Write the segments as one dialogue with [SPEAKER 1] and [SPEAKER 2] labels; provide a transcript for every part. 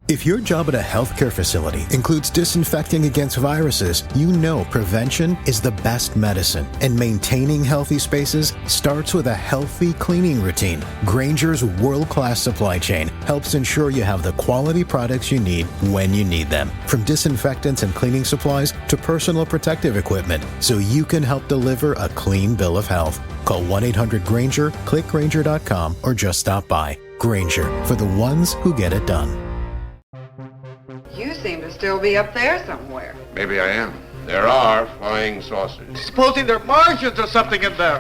[SPEAKER 1] If your job at a healthcare facility includes disinfecting against viruses, you know prevention is the best medicine, and maintaining healthy spaces starts with a healthy cleaning routine. Grainger's world-class supply chain helps ensure you have the quality products you need when you need them, from disinfectants and cleaning supplies to personal protective equipment, so you can help deliver a clean bill of health. Call 1-800-GRAINGER, click Grainger.com, or just stop by. Grainger, for the ones who get it done.
[SPEAKER 2] You seem to still be up there somewhere.
[SPEAKER 3] Maybe I am. There are flying saucers.
[SPEAKER 4] Supposing they're Martians or something in there.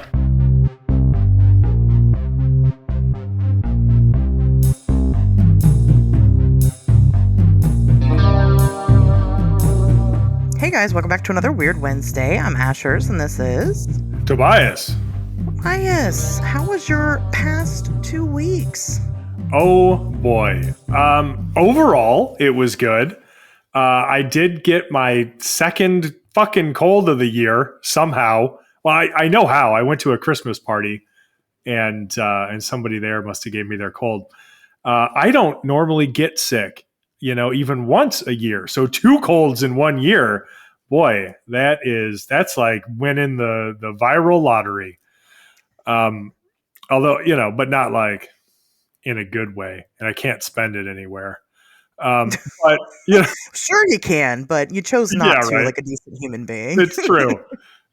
[SPEAKER 5] Hey guys, welcome back to another Weird Wednesday. I'm Asherz, and this is...
[SPEAKER 6] Tobias.
[SPEAKER 5] Tobias, how was your past 2 weeks?
[SPEAKER 6] Oh boy. Overall, it was good. I did get my second fucking cold of the year somehow. Well, I know how. I went to a Christmas party and somebody there must have gave me their cold. I don't normally get sick, even once a year. So 2 colds in 1 year, boy, that's like winning the viral lottery. Although, but not like in a good way, and I can't spend it anywhere. But
[SPEAKER 5] sure you can, but you chose not to,
[SPEAKER 6] right.
[SPEAKER 5] Like a decent human being.
[SPEAKER 6] It's true.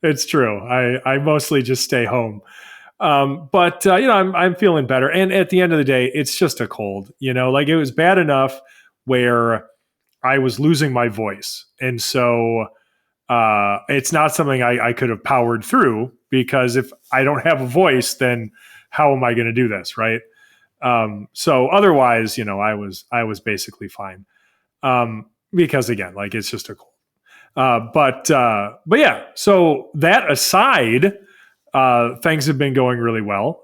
[SPEAKER 6] It's true. I mostly just stay home. But I'm feeling better. And at the end of the day, it's just a cold, like it was bad enough where I was losing my voice. And so it's not something I could have powered through, because if I don't have a voice, then how am I going to do this? Right. So otherwise, I was basically fine. Because again, like it's just a cold. But yeah, so that aside, things have been going really well.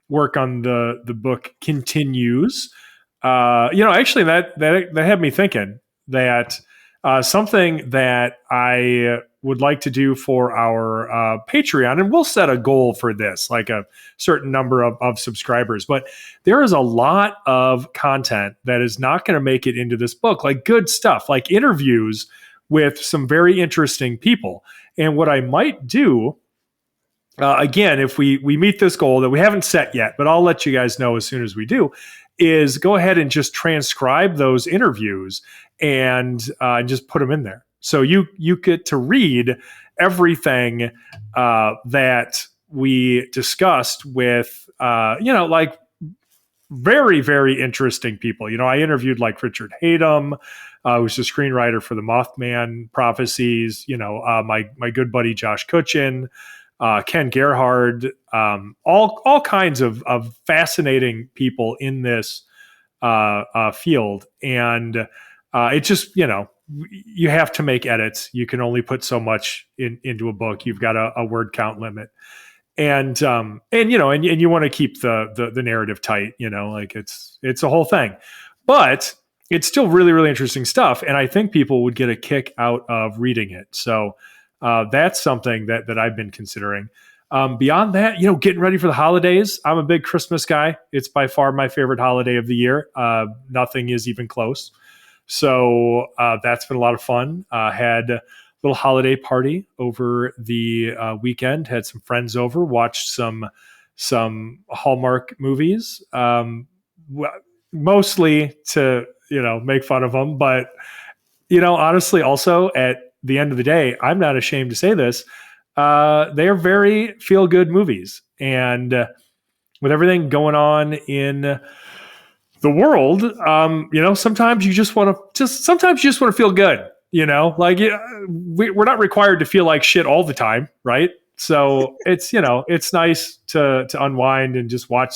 [SPEAKER 6] Work on the book continues. Actually that had me thinking that, something that I would like to do for our Patreon, and we'll set a goal for this, like a certain number of subscribers, but there is a lot of content that is not going to make it into this book, like good stuff, like interviews with some very interesting people. And what I might do, again, if we meet this goal that we haven't set yet, but I'll let you guys know as soon as we do, is go ahead and just transcribe those interviews and just put them in there. So you get to read everything that we discussed with, like very, very interesting people. I interviewed like Richard Hatem, who's the screenwriter for the Mothman Prophecies, my good buddy Josh Kutchin, Ken Gerhard, all kinds of fascinating people in this field. And it just, you have to make edits. You can only put so much into a book. You've got a word count limit. And you want to keep the narrative tight, like it's a whole thing, but it's still really, really interesting stuff. And I think people would get a kick out of reading it. So that's something that I've been considering. Beyond that, getting ready for the holidays. I'm a big Christmas guy. It's by far my favorite holiday of the year. Nothing is even close. So that's been a lot of fun. Had a little holiday party over the weekend. Had some friends over, watched some Hallmark movies, mostly to make fun of them. But honestly, also at the end of the day, I'm not ashamed to say this. They are very feel-good movies, and with everything going on in the world, sometimes you just want to feel good. Like we're not required to feel like shit all the time, right? So it's it's nice to unwind and just watch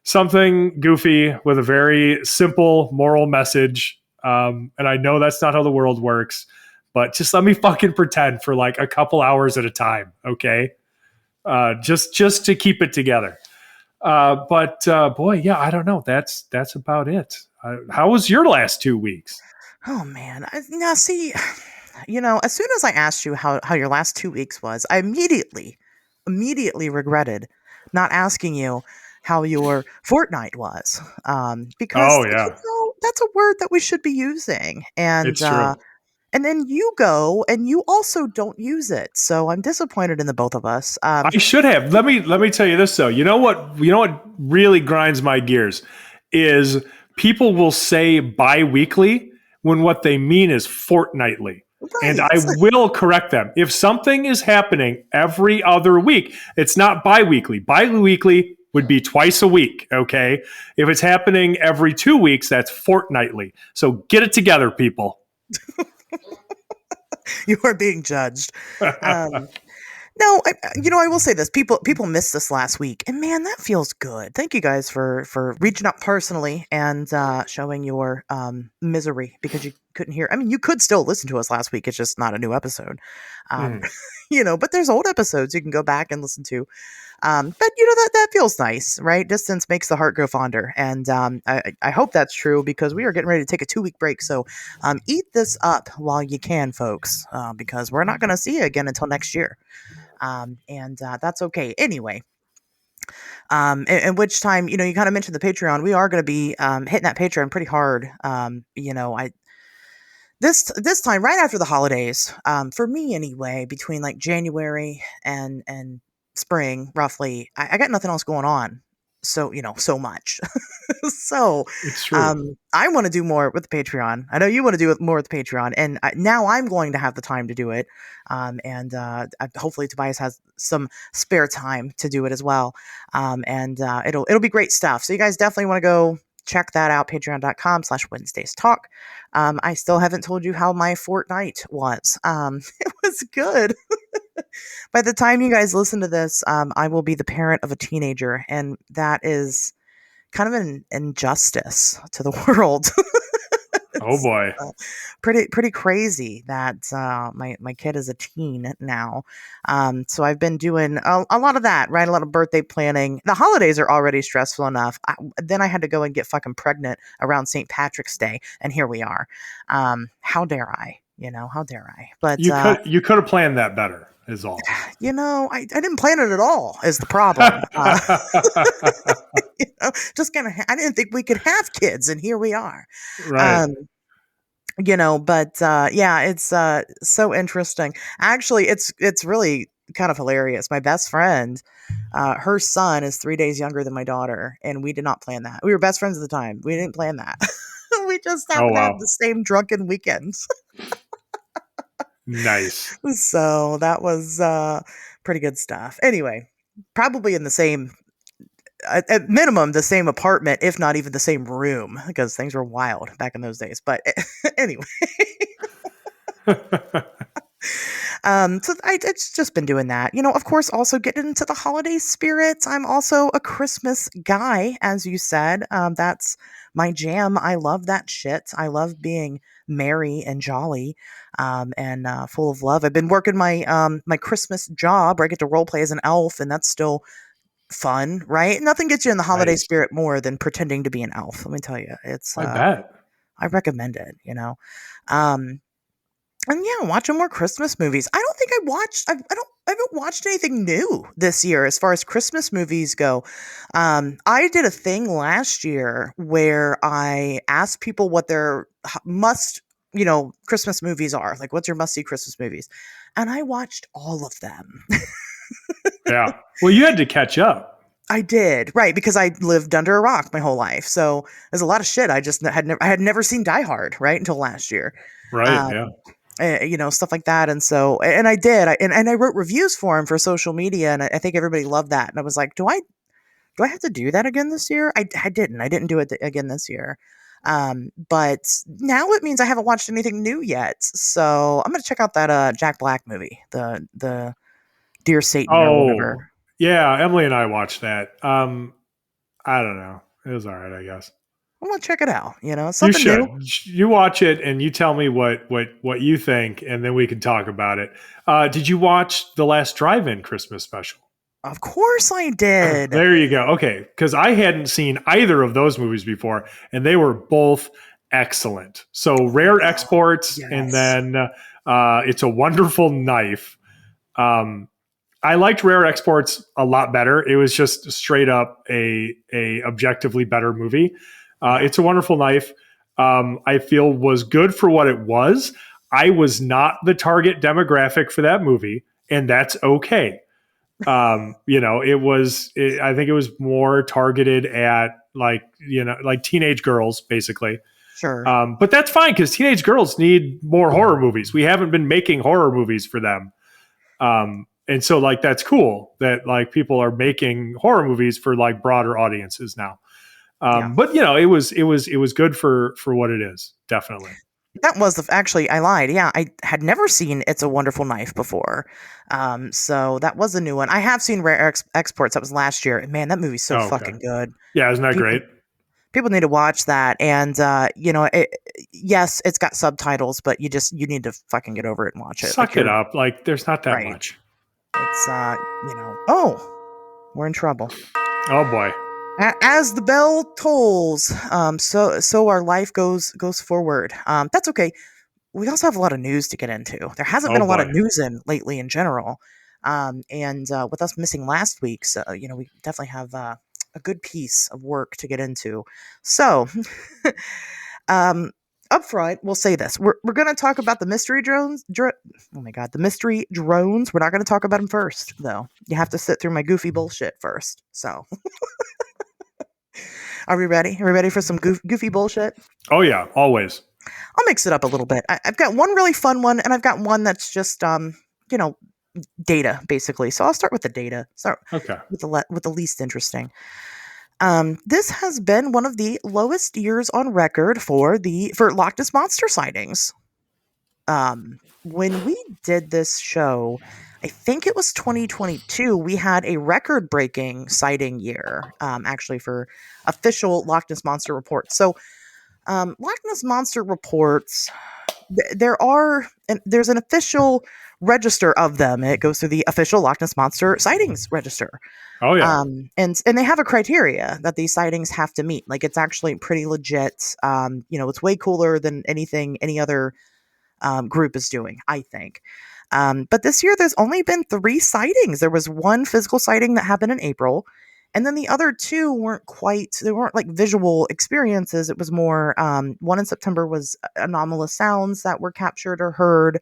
[SPEAKER 6] something goofy with a very simple moral message. And I know that's not how the world works, but just let me fucking pretend for like a couple hours at a time, okay? Just to keep it together. But boy, yeah, I don't know. That's about it. How was your last 2 weeks?
[SPEAKER 5] Oh man, now see, as soon as I asked you how your last 2 weeks was, I immediately regretted not asking you how your fortnight was. Because that's a word that we should be using.
[SPEAKER 6] It's true.
[SPEAKER 5] And then you go and you also don't use it. So I'm disappointed in the both of us.
[SPEAKER 6] I should have. Let me tell you this though. You know what really grinds my gears is people will say bi-weekly when what they mean is fortnightly.
[SPEAKER 5] Right.
[SPEAKER 6] And I will correct them. If something is happening every other week, it's not bi-weekly. Bi-weekly would be twice a week, okay? If it's happening every 2 weeks, that's fortnightly. So get it together, people.
[SPEAKER 5] You are being judged. No, I will say this. People missed this last week, and man, that feels good. Thank you guys for reaching out personally and showing your misery because you couldn't hear. I mean, you could still listen to us last week. It's just not a new episode. But there's old episodes you can go back and listen to. But that feels nice, right? Distance makes the heart grow fonder, and I hope that's true because we are getting ready to take a 2-week break. So eat this up while you can, folks, because we're not going to see you again until next year. And that's okay. Anyway, in which time, you kind of mentioned the Patreon. We are going to be hitting that Patreon pretty hard. This time right after the holidays, for me anyway, between like January and spring, roughly, I got nothing else going on. So, so much. So,
[SPEAKER 6] It's true.
[SPEAKER 5] I want to do more with the Patreon. I know you want to do more with the Patreon, and now I'm going to have the time to do it. Hopefully Tobias has some spare time to do it as well. It'll be great stuff. So you guys definitely want to go check that out. Patreon.com/Wednesdays Talk. I still haven't told you how my fortnight was. It was good. By the time you guys listen to this, I will be the parent of a teenager, and that is kind of an injustice to the world.
[SPEAKER 6] Oh boy.
[SPEAKER 5] Pretty crazy that my kid is a teen now. So I've been doing a lot of that, right? A lot of birthday planning. The holidays are already stressful enough. Then I had to go and get fucking pregnant around St. Patrick's Day, and here we are. How dare I? How dare I? But
[SPEAKER 6] you could have planned that better, is all.
[SPEAKER 5] I didn't plan it at all. Is the problem? I didn't think we could have kids, and here we are.
[SPEAKER 6] Right.
[SPEAKER 5] It's so interesting. Actually, it's really kind of hilarious. My best friend, her son is 3 days younger than my daughter, and we did not plan that. We were best friends at the time. We didn't plan that. We just happened to have the same drunken weekends.
[SPEAKER 6] Nice.
[SPEAKER 5] So that was pretty good stuff. Anyway, probably in the same, at minimum, the same apartment, if not even the same room, because things were wild back in those days. But anyway. So it's just been doing that. Of course, also getting into the holiday spirits. I'm also a Christmas guy, as you said. That's my jam. I love that shit. I love being merry and jolly, and full of love. I've been working my my Christmas job where I get to role play as an elf, and that's still fun, right? Nothing gets you in the holiday spirit more than pretending to be an elf. Let me tell you, it's.
[SPEAKER 6] I bet.
[SPEAKER 5] I recommend it. And yeah, watching more Christmas movies. I don't think I haven't watched anything new this year as far as Christmas movies go. I did a thing last year where I asked people what their must, Christmas movies are. Like, what's your must-see Christmas movies? And I watched all of them.
[SPEAKER 6] Yeah. Well, you had to catch up.
[SPEAKER 5] I did, right, because I lived under a rock my whole life. So there's a lot of shit I just had never seen Die Hard, right, until last year.
[SPEAKER 6] Right, yeah.
[SPEAKER 5] Stuff like that. And so, and I did, and I wrote reviews for him for social media, and I think everybody loved that. And I was like, do I have to do that again this year? I didn't do it again this year. But now it means I haven't watched anything new yet. So I'm going to check out that, Jack Black movie, the Dear Satan or whatever.
[SPEAKER 6] Yeah. Emily and I watched that. I don't know. It was all right, I guess.
[SPEAKER 5] I'm gonna check it out. Something
[SPEAKER 6] you should.
[SPEAKER 5] new.
[SPEAKER 6] You watch it and you tell me what you think, and then we can talk about it. Did you watch the last Drive-In Christmas special?
[SPEAKER 5] Of course I did.
[SPEAKER 6] There you go. Okay, because I hadn't seen either of those movies before, and they were both excellent. So Rare Exports,
[SPEAKER 5] yes.
[SPEAKER 6] And then It's a Wonderful Knife. I liked Rare Exports a lot better. It was just straight up a objectively better movie. It's a Wonderful Knife. I feel was good for what it was. I was not the target demographic for that movie, and that's okay. I think it was more targeted at like teenage girls, basically.
[SPEAKER 5] Sure.
[SPEAKER 6] But that's fine because teenage girls need more horror movies. We haven't been making horror movies for them. And so like, that's cool that like people are making horror movies for like broader audiences now. But it was good for what it is. Definitely.
[SPEAKER 5] That was actually, I lied. Yeah, I had never seen It's a Wonderful Knife before. So that was a new one. I have seen Rare Exports. That was last year. And man, that movie's so fucking good.
[SPEAKER 6] Yeah, isn't that great?
[SPEAKER 5] People need to watch that. And, yes, it's got subtitles, but you need to fucking get over it and watch it.
[SPEAKER 6] Suck it up. Like, there's not that much.
[SPEAKER 5] It's, we're in trouble.
[SPEAKER 6] Oh, boy.
[SPEAKER 5] As the bell tolls, so our life goes forward. That's okay. We also have a lot of news to get into. There hasn't been a lot of news lately in general. And with us missing last week, so we definitely have a good piece of work to get into. So, up front, we'll say this: we're going to talk about the mystery drones. Oh my god, the mystery drones. We're not going to talk about them first, though. You have to sit through my goofy bullshit first. So. Are we ready? Are we ready for some goofy bullshit?
[SPEAKER 6] Oh, yeah, always.
[SPEAKER 5] I'll mix it up a little bit. I've got one really fun one, and I've got one that's just, data, basically. So I'll start with the data. With the least interesting. This has been one of the lowest years on record for Loch Ness Monster sightings. When we did this show, I think it was 2022, we had a record-breaking sighting year, actually, for official Loch Ness Monster reports. So, Loch Ness Monster reports, there's an official register of them. It goes through the official Loch Ness Monster sightings register.
[SPEAKER 6] Oh, yeah.
[SPEAKER 5] And they have a criteria that these sightings have to meet. Like, it's actually pretty legit. It's way cooler than anything any other group is doing, I think. But this year, there's only been 3 sightings. There was one physical sighting that happened in April, and then the other 2 weren't like visual experiences. It was more, one in September was anomalous sounds that were captured or heard,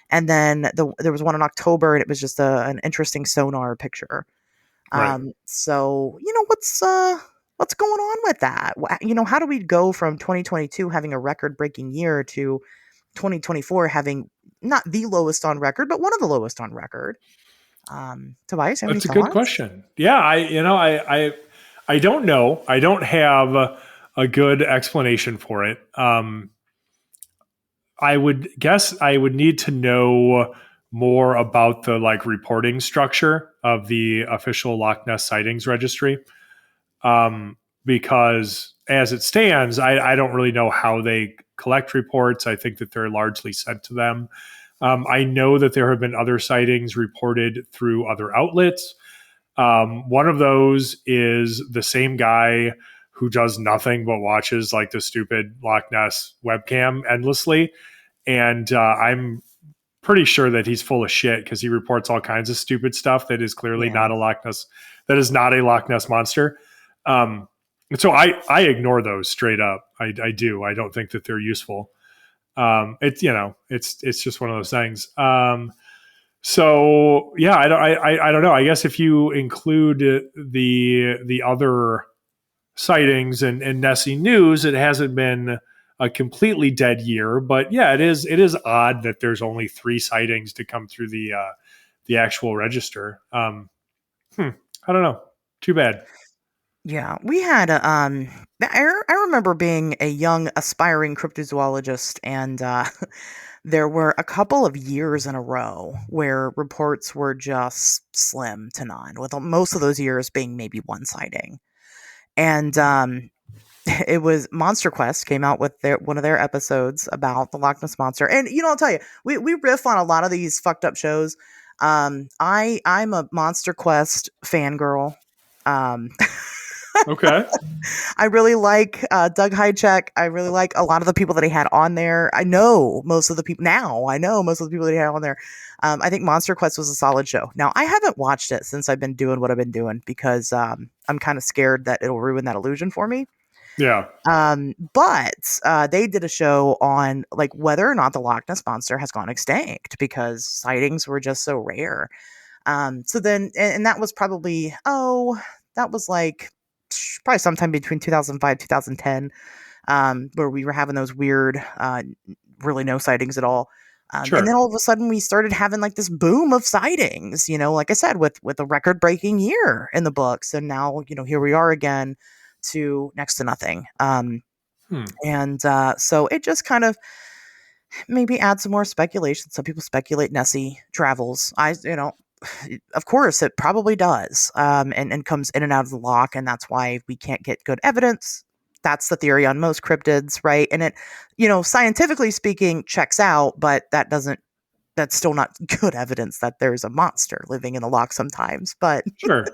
[SPEAKER 5] and then there was one in October, and it was just an interesting sonar picture.
[SPEAKER 6] Right.
[SPEAKER 5] So, what's going on with that? How do we go from 2022 having a record-breaking year to 2024 having not the lowest on record, but one of the lowest on record? Tobias, have
[SPEAKER 6] that's a good question. Yeah, I don't know. I don't have a good explanation for it. I would guess I would need to know more about the reporting structure of the official Loch Ness sightings registry. Because as it stands, I don't really know how they collect reports. I think that they're largely sent to them. I know that there have been other sightings reported through other outlets. One of those is the same guy who does nothing but watches the stupid Loch Ness webcam endlessly. And I'm pretty sure that he's full of shit because he reports all kinds of stupid stuff that is clearly not a Loch Ness monster. So I ignore those straight up. I do. I don't think that they're useful. It's just one of those things. So yeah, I don't know. I guess if you include the other sightings and Nessie news, it hasn't been a completely dead year, but yeah, it is odd that there's only 3 sightings to come through the actual register. I don't know. Too bad.
[SPEAKER 5] Yeah, we had I remember being a young aspiring cryptozoologist, and there were a couple of years in a row where reports were just slim to none, with most of those years being maybe 1 sighting. And it was Monster Quest came out with one of their episodes about the Loch Ness Monster. And I'll tell you, we riff on a lot of these fucked up shows. I'm a Monster Quest fangirl.
[SPEAKER 6] Okay.
[SPEAKER 5] I really like Doug Hychek. I really like a lot of the people that he had on there. I know most of the people that he had on there. I think Monster Quest was a solid show. Now, I haven't watched it since I've been doing what I've been doing because I'm kind of scared that it'll ruin that illusion for me.
[SPEAKER 6] Yeah.
[SPEAKER 5] But they did a show on like whether or not the Loch Ness monster has gone extinct because sightings were just so rare. So then, and that was probably, that was like probably sometime between 2005, 2010, where we were having those weird, really no sightings at all.
[SPEAKER 6] Sure.
[SPEAKER 5] And then all of a sudden we started having like this boom of sightings, like I said, with a record breaking year in the books. And now, here we are again to next to nothing. And so it just kind of maybe add some more speculation. Some people speculate Nessie travels. Of course it probably does. And comes in and out of the loch. And that's why we can't get good evidence. That's the theory on most cryptids, right? And it, scientifically speaking, checks out, but that's still not good evidence that there's a monster living in the loch sometimes. But
[SPEAKER 6] sure.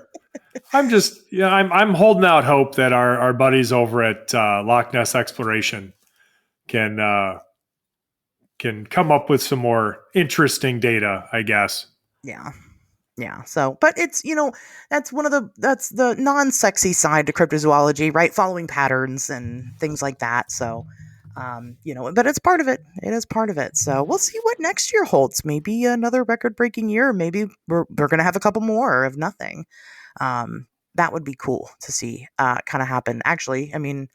[SPEAKER 6] I'm holding out hope that our buddies over at Loch Ness Exploration can come up with some more interesting data, I guess.
[SPEAKER 5] Yeah. So, but it's, that's the non-sexy side to cryptozoology, right? Following patterns and things like that. So, but it's part of it. It is part of it. So we'll see what next year holds. Maybe another record-breaking year. Maybe we're going to have a couple more of nothing. That would be cool to see, kind of happen. Actually, I mean,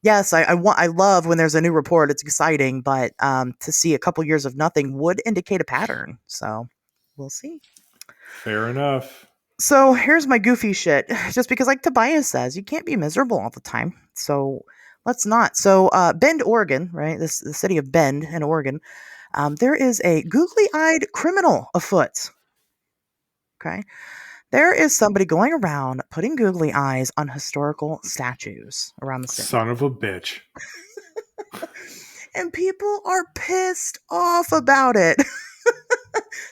[SPEAKER 5] yes, I love when there's a new report. It's exciting, but, to see a couple years of nothing would indicate a pattern. So we'll see.
[SPEAKER 6] Fair enough.
[SPEAKER 5] So here's my goofy shit. Just because, like Tobias says, you can't be miserable all the time. So let's not. So Bend, Oregon, right? The city of Bend in Oregon. There is a googly-eyed criminal afoot. Okay. There is somebody going around putting googly eyes on historical statues around the city.
[SPEAKER 6] Son of a bitch.
[SPEAKER 5] And people are pissed off about it.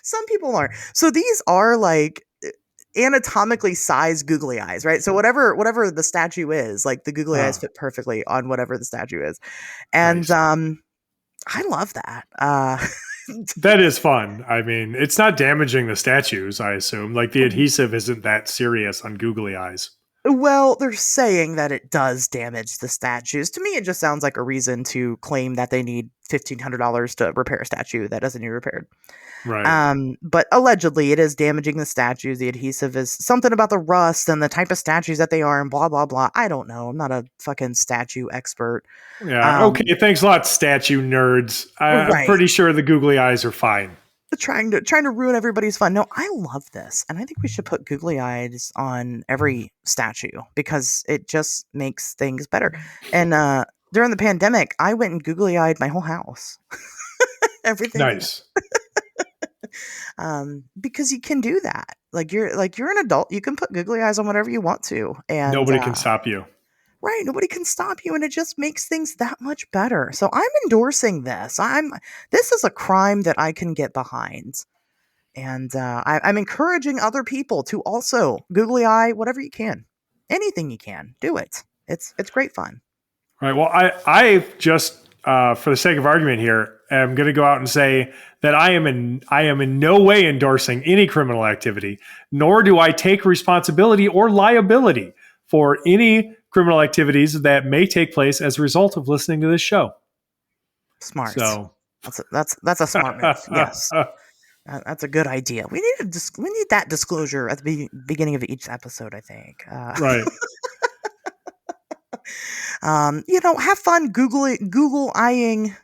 [SPEAKER 5] Some people aren't. So these are like anatomically sized googly eyes, right? So whatever the statue is, like the googly eyes fit perfectly on whatever the statue is. And nice. I love that.
[SPEAKER 6] That is fun. I mean, it's not damaging the statues, I assume. Like the adhesive isn't that serious on googly eyes.
[SPEAKER 5] Well, they're saying that it does damage the statues. To me, it just sounds like a reason to claim that they need $1,500 to repair a statue that doesn't need repaired.
[SPEAKER 6] Right.
[SPEAKER 5] But allegedly, it is damaging the statues. The adhesive is something about the rust and the type of statues that they are and blah, blah, blah. I don't know. I'm not a fucking statue expert.
[SPEAKER 6] Yeah. Okay. Thanks a lot, statue nerds. I'm pretty sure the googly eyes are fine.
[SPEAKER 5] Trying to ruin everybody's fun. No, I love this. And I think we should put googly eyes on every statue because it just makes things better. And during the pandemic, I went and googly eyed my whole house. Everything.
[SPEAKER 6] Nice.
[SPEAKER 5] Because you can do that. Like you're an adult. You can put googly eyes on whatever you want to. And
[SPEAKER 6] nobody can stop you.
[SPEAKER 5] Right. Nobody can stop you. And it just makes things that much better. So I'm endorsing this. This is a crime that I can get behind. And I'm encouraging other people to also googly eye whatever you can. Anything you can. Do it. It's great fun.
[SPEAKER 6] Right. Well, I just, for the sake of argument here, am going to go out and say that I am in no way endorsing any criminal activity, nor do I take responsibility or liability for any criminal activities that may take place as a result of listening to this show.
[SPEAKER 5] Smart.
[SPEAKER 6] So
[SPEAKER 5] that's a smart move. Yes, that's a good idea. We need that disclosure at the beginning of each episode. I think.
[SPEAKER 6] Right.
[SPEAKER 5] Have fun googly eyeing.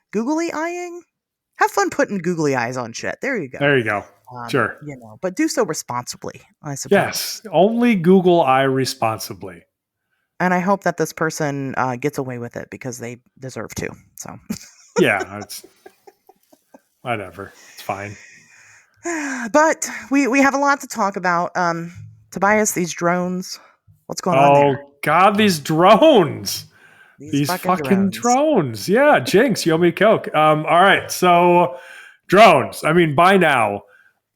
[SPEAKER 5] Have fun putting googly eyes on shit. There you go.
[SPEAKER 6] Sure.
[SPEAKER 5] But do so responsibly, I suppose.
[SPEAKER 6] Yes, only Google eye responsibly.
[SPEAKER 5] And I hope that this person gets away with it because they deserve to. So.
[SPEAKER 6] Yeah, it's whatever. It's fine.
[SPEAKER 5] But we have a lot to talk about. Tobias, these drones. What's going on there?
[SPEAKER 6] Oh, God, these drones. These fucking drones. Yeah, Jinx, you owe me a Coke. All right, so drones. I mean, by now,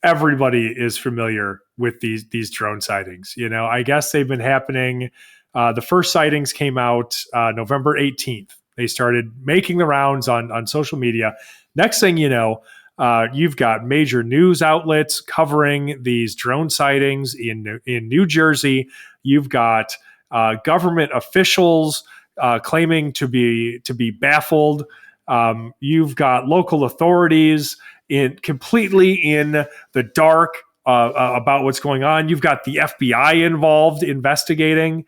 [SPEAKER 6] everybody is familiar with these drone sightings. I guess they've been happening. The first sightings came out November 18th. They started making the rounds on social media. Next thing you know, you've got major news outlets covering these drone sightings in New Jersey. You've got government officials claiming to be baffled. You've got local authorities completely in the dark about what's going on. You've got the FBI involved investigating.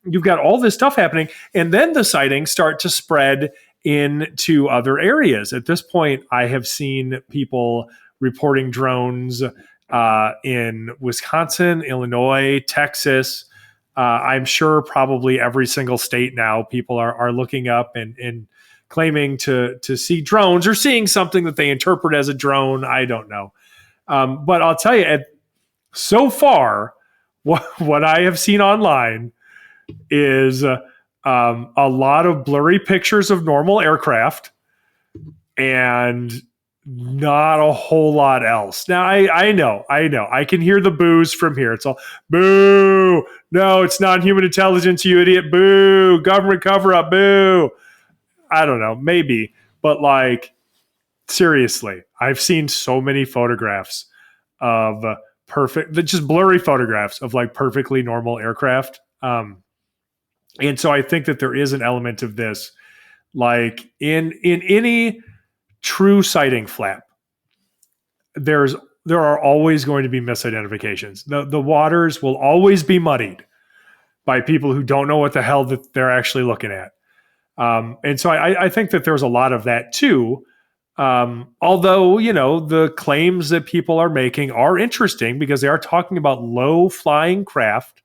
[SPEAKER 6] You've got all this stuff happening, and then the sightings start to spread into other areas. At this point, I have seen people reporting drones in Wisconsin, Illinois, Texas. I'm sure probably every single state now people are looking up and claiming to see drones or seeing something that they interpret as a drone. I don't know. But I'll tell you, so far, what I have seen online is a lot of blurry pictures of normal aircraft and not a whole lot else. Now, I know. I can hear the boos from here. It's all, boo! No, it's not human intelligence, you idiot! Boo! Government cover-up! Boo! I don't know, maybe. But like, seriously, I've seen so many photographs of just blurry photographs of like perfectly normal aircraft. And so I think that there is an element of this, like in any true sighting flap, there are always going to be misidentifications. The waters will always be muddied by people who don't know what the hell that they're actually looking at. And so I think that there's a lot of that too. Although, the claims that people are making are interesting because they are talking about low flying craft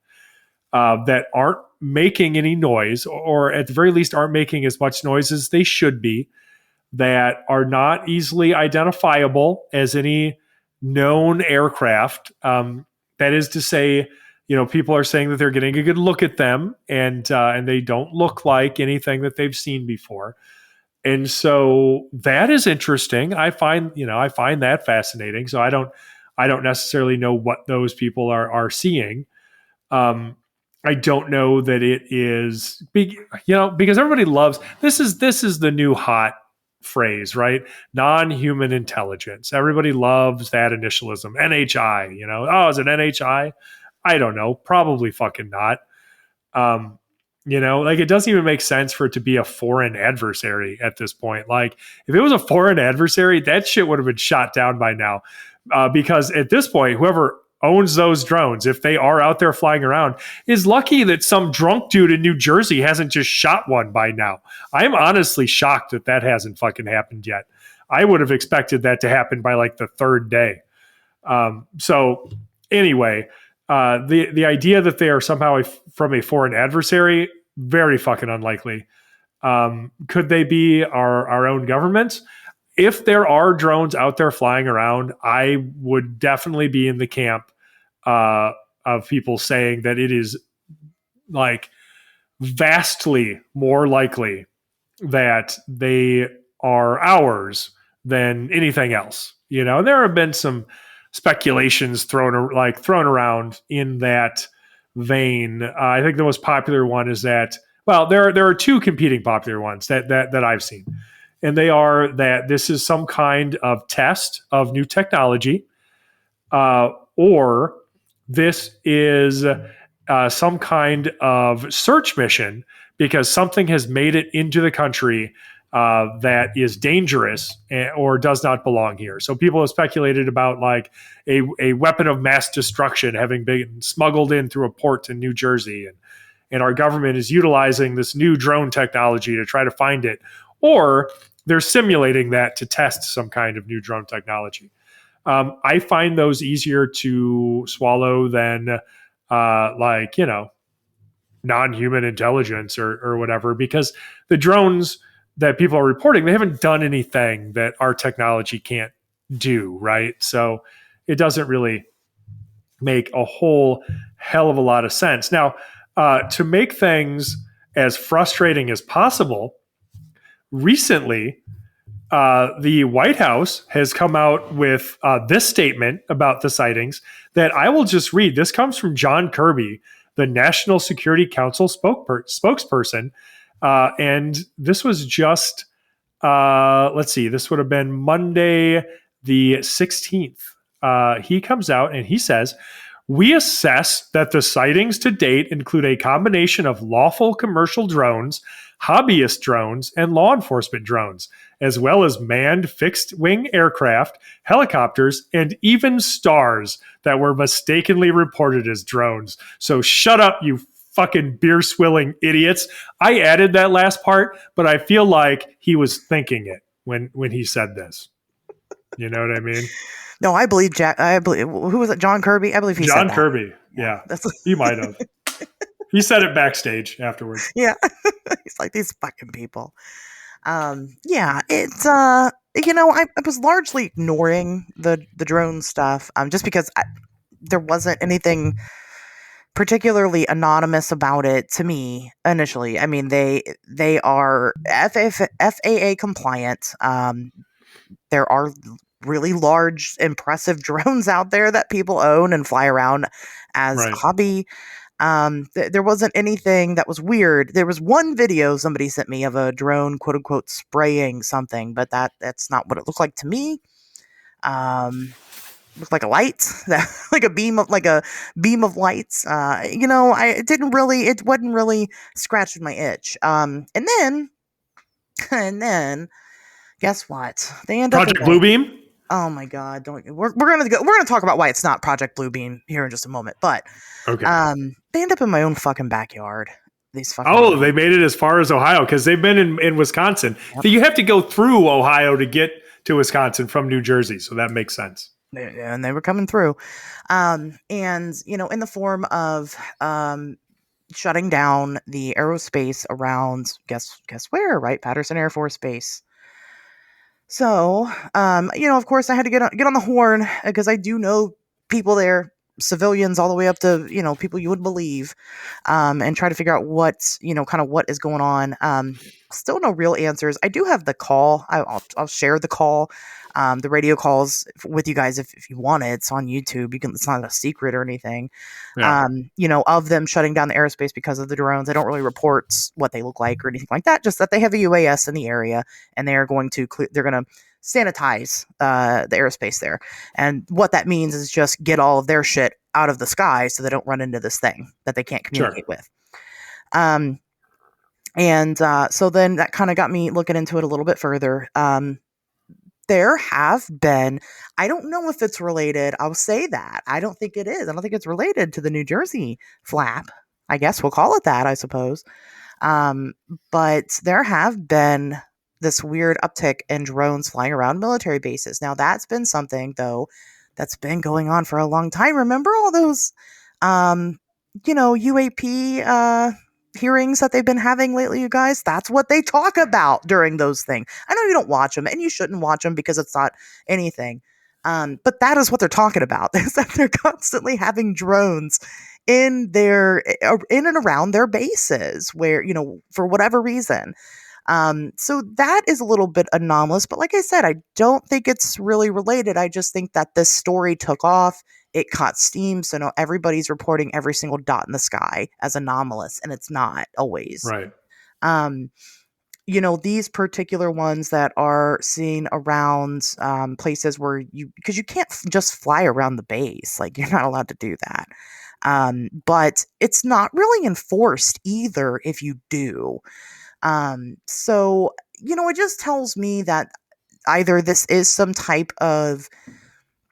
[SPEAKER 6] that aren't making any noise, or at the very least aren't making as much noise as they should be, that are not easily identifiable as any known aircraft. That is to say, people are saying that they're getting a good look at them, and they don't look like anything that they've seen before. And so that is interesting. I find that fascinating. So I don't necessarily know what those people are seeing. I don't know that it is big, because everybody loves this is the new hot phrase, right? Non-human intelligence. Everybody loves that initialism. NHI, is it NHI? I don't know. Probably fucking not. Like, it doesn't even make sense for it to be a foreign adversary at this point. Like, if it was a foreign adversary, that shit would have been shot down by now. Because at this point, whoever owns those drones, if they are out there flying around, is lucky that some drunk dude in New Jersey hasn't just shot one by now. I'm honestly shocked that hasn't fucking happened yet. I would have expected that to happen by like the third day. So anyway, the idea that they are somehow from a foreign adversary, very fucking unlikely. Could they be our own government? If there are drones out there flying around, I would definitely be in the camp of people saying that it is like vastly more likely that they are ours than anything else. There have been some speculations thrown around in that vein. I think the most popular one is that, well, there are two competing popular ones that I've seen. And they are that this is some kind of test of new technology, or this is some kind of search mission because something has made it into the country that is dangerous or does not belong here. So people have speculated about like a weapon of mass destruction having been smuggled in through a port in New Jersey, and our government is utilizing this new drone technology to try to find it. Or they're simulating that to test some kind of new drone technology. I find those easier to swallow than non-human intelligence or whatever, because the drones that people are reporting, they haven't done anything that our technology can't do, right? So it doesn't really make a whole hell of a lot of sense. Now, to make things as frustrating as possible, recently, the White House has come out with this statement about the sightings that I will just read. This comes from John Kirby, the National Security Council spokesperson. And this was just, this would have been Monday the 16th. He comes out and he says, We assess that the sightings to date include a combination of lawful commercial drones, hobbyist drones, and law enforcement drones, as well as manned fixed-wing aircraft, helicopters, and even stars that were mistakenly reported as drones. So shut up, you fucking beer-swilling idiots. I added that last part, but I feel like he was thinking it when he said this. You know what I mean?
[SPEAKER 5] No, I believe Jack. I believe, who was it? John Kirby. I believe he said
[SPEAKER 6] John
[SPEAKER 5] that.
[SPEAKER 6] Kirby. Yeah. He might have. He said it backstage afterwards.
[SPEAKER 5] Yeah. He's like, these fucking people. Yeah, it's I was largely ignoring the drone stuff, just because there wasn't anything particularly anonymous about it to me initially. I mean, they are FAA compliant. There are really large, impressive drones out there that people own and fly around as a hobby. There wasn't anything that was weird. There was one video somebody sent me of a drone, quote unquote, spraying something, but that's not what it looked like to me. Looked like a light, like a beam of lights. It wasn't really scratching my itch. And then guess what? They end
[SPEAKER 6] Project Bluebeam.
[SPEAKER 5] Oh my God! We're gonna talk about why it's not Project Bluebeam here in just a moment. But
[SPEAKER 6] okay,
[SPEAKER 5] they end up in my own fucking backyard. These fucking
[SPEAKER 6] they made it as far as Ohio because they've been in Wisconsin. Yep. So you have to go through Ohio to get to Wisconsin from New Jersey, so that makes sense.
[SPEAKER 5] And they were coming through, and in the form of shutting down the aerospace around guess where, right? Patterson Air Force Base. So, of course I had to get on the horn because I do know people there, civilians all the way up to, people you would believe, and try to figure out what is going on. Still no real answers. I do have the call. I'll share the call, the radio calls with you guys if you want it. It's on YouTube. It's not a secret or anything. Yeah. Of them shutting down the airspace because of the drones. They don't really report what they look like or anything like that. Just that they have a UAS in the area and they're going to sanitize the airspace there. And what that means is just get all of their shit out of the sky so they don't run into this thing that they can't communicate with. So then that kind of got me looking into it a little bit further. There have been, I don't know if it's related. I'll say that. I don't think it is. I don't think it's related to the New Jersey flap. I guess we'll call it that, I suppose. But there have been this weird uptick in drones flying around military bases. Now, that's been something, though, that's been going on for a long time. Remember all those, UAP hearings that they've been having lately, you guys? That's what they talk about during those things. I know you don't watch them, and you shouldn't watch them because it's not anything. But that is what they're talking about, is that they're constantly having drones in and around their bases where, for whatever reason. So that is a little bit anomalous, but like I said, I don't think it's really related. I just think that this story took off. It caught steam. So now everybody's reporting every single dot in the sky as anomalous, and it's not always.
[SPEAKER 6] Right.
[SPEAKER 5] These particular ones that are seen around places where because you can't just fly around the base. Like, you're not allowed to do that. But it's not really enforced either if you do. So, it just tells me that either this is some type of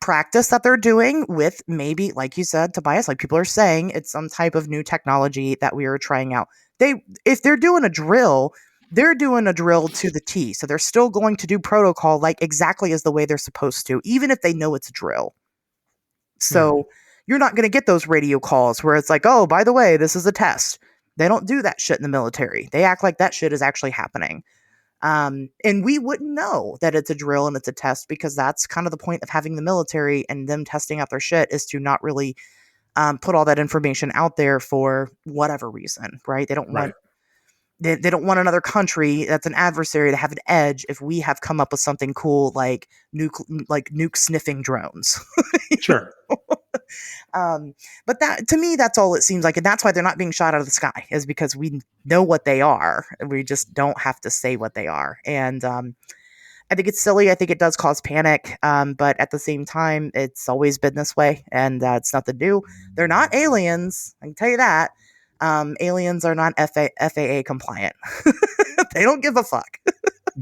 [SPEAKER 5] practice that they're doing with, maybe, like you said, Tobias, like people are saying, it's some type of new technology that we are trying out. If they're doing a drill, they're doing a drill to the T. So they're still going to do protocol like exactly as the way they're supposed to, even if they know it's a drill. So you're not going to get those radio calls where it's like, oh, by the way, this is a test. They don't do that shit in the military. They act like that shit is actually happening. And we wouldn't know that it's a drill and it's a test, because that's kind of the point of having the military and them testing out their shit, is to not really put all that information out there for whatever reason, right? They don't want they don't want another country that's an adversary to have an edge if we have come up with something cool like nuke sniffing drones.
[SPEAKER 6] Sure.
[SPEAKER 5] But that, to me, that's all it seems like. And that's why they're not being shot out of the sky, is because we know what they are. We just don't have to say what they are. And I think it's silly. I think it does cause panic. But at the same time, it's always been this way, and it's nothing new. They're not aliens. I can tell you that. Aliens are not FAA compliant. They don't give a fuck.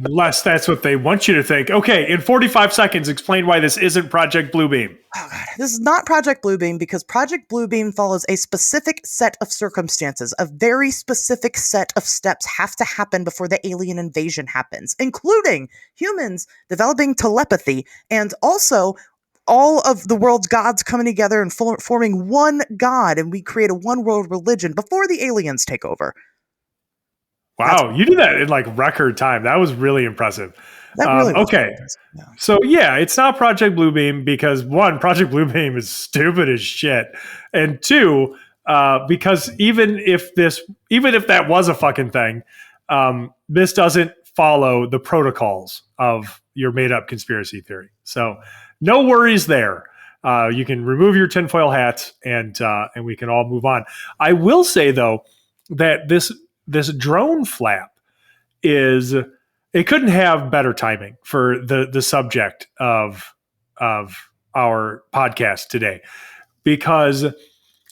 [SPEAKER 6] Unless that's what they want you to think. Okay, in 45 seconds, explain why this isn't Project Bluebeam.
[SPEAKER 5] Oh God, this is not Project Bluebeam because Project Bluebeam follows a specific set of circumstances. A very specific set of steps have to happen before the alien invasion happens, including humans developing telepathy and also all of the world's gods coming together and forming one god, and we create a one world religion before the aliens take over.
[SPEAKER 6] Wow, you did that in like record time. That was really impressive.
[SPEAKER 5] That really was
[SPEAKER 6] okay.
[SPEAKER 5] impressive, yeah.
[SPEAKER 6] So yeah, it's not Project Bluebeam because one, Project Bluebeam is stupid as shit, and two, because even if that was a fucking thing, this doesn't follow the protocols of your made up conspiracy theory. So no worries there. You can remove your tinfoil hats and we can all move on. I will say though that this drone flap it couldn't have better timing for the subject of our podcast today, because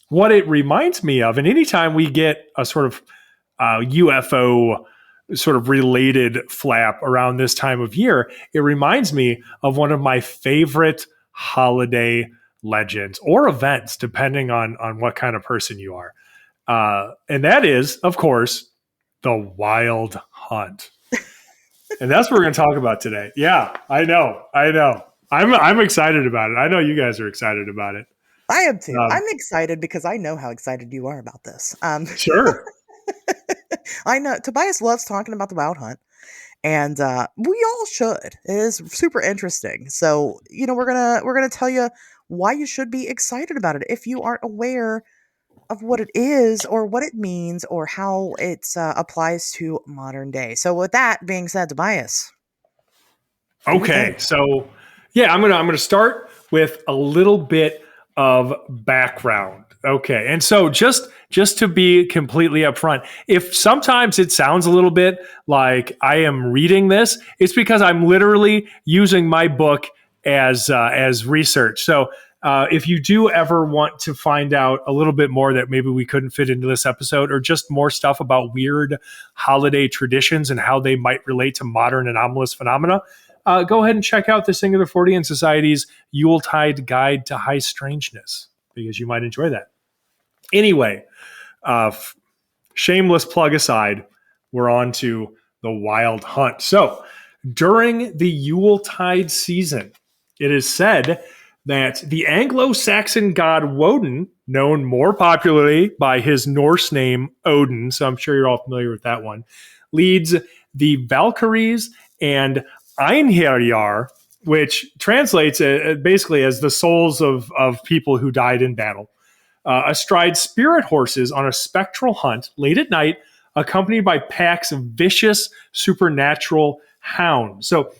[SPEAKER 6] what it reminds me of, and anytime we get a sort of UFO sort of related flap around this time of year, it reminds me of one of my favorite holiday legends or events, depending on what kind of person you are. And that is, of course, the Wild Hunt. And that's what we're going to talk about today. Yeah, I know. I'm excited about it. I know you guys are excited about it.
[SPEAKER 5] I am too. I'm excited because I know how excited you are about this.
[SPEAKER 6] Sure.
[SPEAKER 5] I know Tobias loves talking about the Wild Hunt, and we all should. It is super interesting. So, we're gonna tell you why you should be excited about it if you aren't aware of what it is or what it means or how it applies to modern day. So with that being said, Tobias.
[SPEAKER 6] Okay. So yeah, I'm gonna start with a little bit of background. Okay. And so just to be completely upfront, if sometimes it sounds a little bit like I am reading this, it's because I'm literally using my book as research. So if you do ever want to find out a little bit more that maybe we couldn't fit into this episode, or just more stuff about weird holiday traditions and how they might relate to modern anomalous phenomena, go ahead and check out the Singular Fortean Society's Yuletide Guide to High Strangeness, because you might enjoy that. Anyway, shameless plug aside, we're on to the Wild Hunt. So during the Yuletide season, it is said that the Anglo-Saxon god Woden, known more popularly by his Norse name Odin, so I'm sure you're all familiar with that one, leads the Valkyries and Einherjar, which translates basically as the souls of people who died in battle, astride spirit horses on a spectral hunt late at night, accompanied by packs of vicious supernatural hounds. So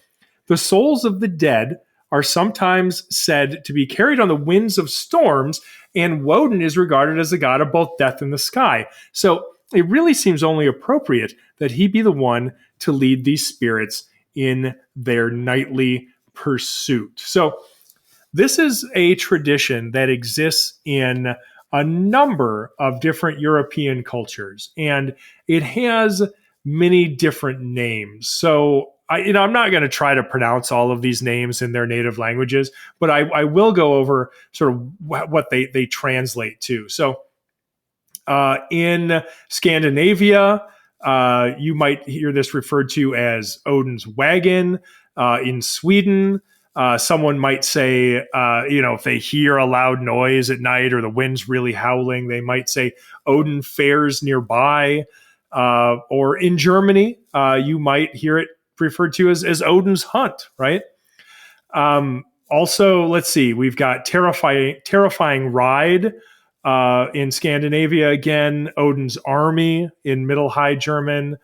[SPEAKER 6] the souls of the dead are sometimes said to be carried on the winds of storms, and Woden is regarded as the god of both death and the sky. So it really seems only appropriate that he be the one to lead these spirits in their nightly pursuit. So this is a tradition that exists in a number of different European cultures, and it has many different names. So I'm not going to try to pronounce all of these names in their native languages, but I will go over sort of what they translate to. So in Scandinavia, you might hear this referred to as Odin's wagon. In Sweden, someone might say, if they hear a loud noise at night or the wind's really howling, they might say Odin fares nearby. Or in Germany, you might hear it referred to as Odin's hunt, right? Also, let's see, we've got terrifying ride in Scandinavia again, Odin's army in Middle High German,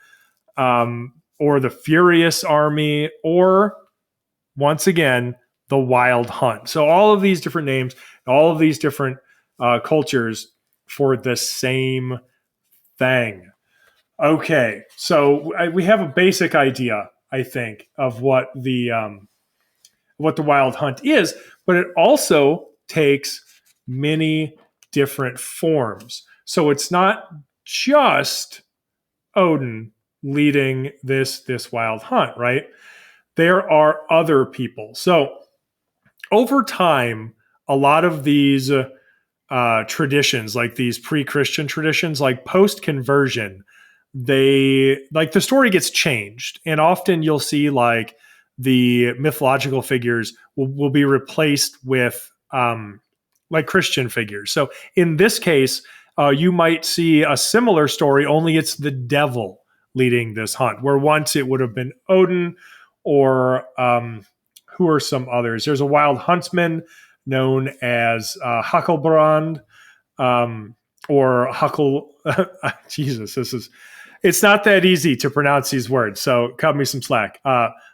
[SPEAKER 6] or the Furious Army, or once again, the Wild Hunt. So all of these different names, all of these different cultures for the same thing. Okay, so we have a basic idea I think, of what the wild hunt is, but it also takes many different forms. So it's not just Odin leading this wild hunt, right? There are other people. So over time, a lot of these traditions, like these pre-Christian traditions, like post-conversion, they like the story gets changed, and often you'll see like the mythological figures will be replaced with like Christian figures. So in this case, you might see a similar story, only it's the devil leading this hunt, where once it would have been Odin, or who are some others? There's a wild huntsman known as Hucklebrand, or Huckle. Jesus, it's not that easy to pronounce these words, so cut me some slack.